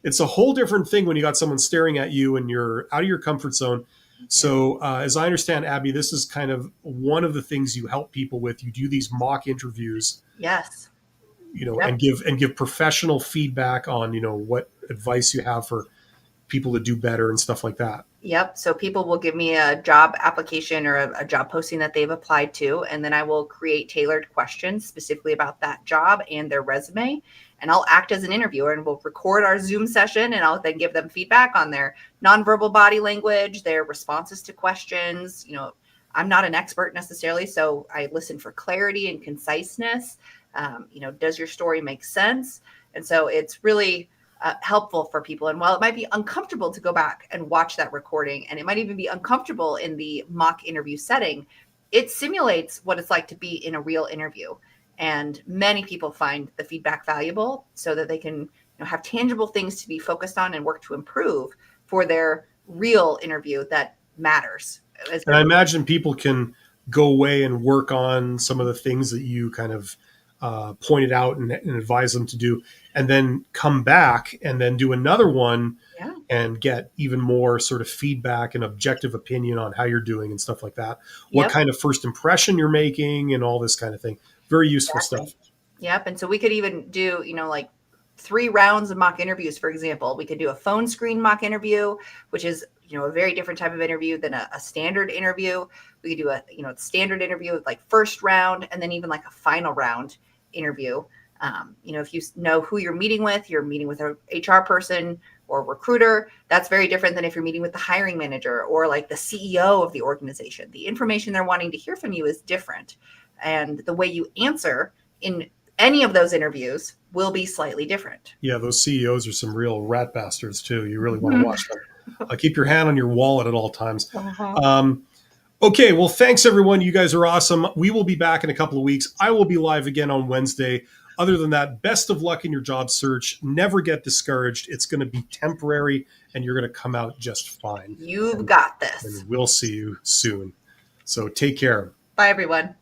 It's a whole different thing when you got someone staring at you and you're out of your comfort zone. So as I understand, Abby, this is kind of one of the things you help people with. You do these mock interviews. Yes. And give professional feedback on, what advice you have for people to do better and stuff like that. Yep. So people will give me a job application or a job posting that they've applied to, and then I will create tailored questions specifically about that job and their resume. And I'll act as an interviewer, and we'll record our Zoom session, and I'll then give them feedback on their nonverbal body language, their responses to questions. I'm not an expert necessarily, so I listen for clarity and conciseness. Does your story make sense? And so it's really helpful for people. And while it might be uncomfortable to go back and watch that recording, and it might even be uncomfortable in the mock interview setting, it simulates what it's like to be in a real interview. And many people find the feedback valuable so that they can have tangible things to be focused on and work to improve for their real interview that matters. And I imagine people can go away and work on some of the things that you kind of pointed out and advise them to do, and then come back and then do another one and get even more sort of feedback and objective opinion on how you're doing and stuff like that. What kind of first impression you're making and all this kind of thing. Very useful stuff. Yep. And so we could even do, 3 rounds of mock interviews, for example. We could do a phone screen mock interview, which is, a very different type of interview than a standard interview. We could do a, standard interview with first round, and then even a final round interview. If you know who you're meeting with a HR person or recruiter, that's very different than if you're meeting with the hiring manager or the CEO of the organization. The information they're wanting to hear from you is different. And the way you answer in any of those interviews will be slightly different. Yeah, those CEOs are some real rat bastards too. You really want to watch them. Keep your hand on your wallet at all times. Okay, well, thanks everyone. You guys are awesome. We will be back in a couple of weeks. I will be live again on Wednesday. Other than that, best of luck in your job search. Never get discouraged. It's going to be temporary, and you're going to come out just fine. You've got this. And we'll see you soon. So take care. Bye, everyone.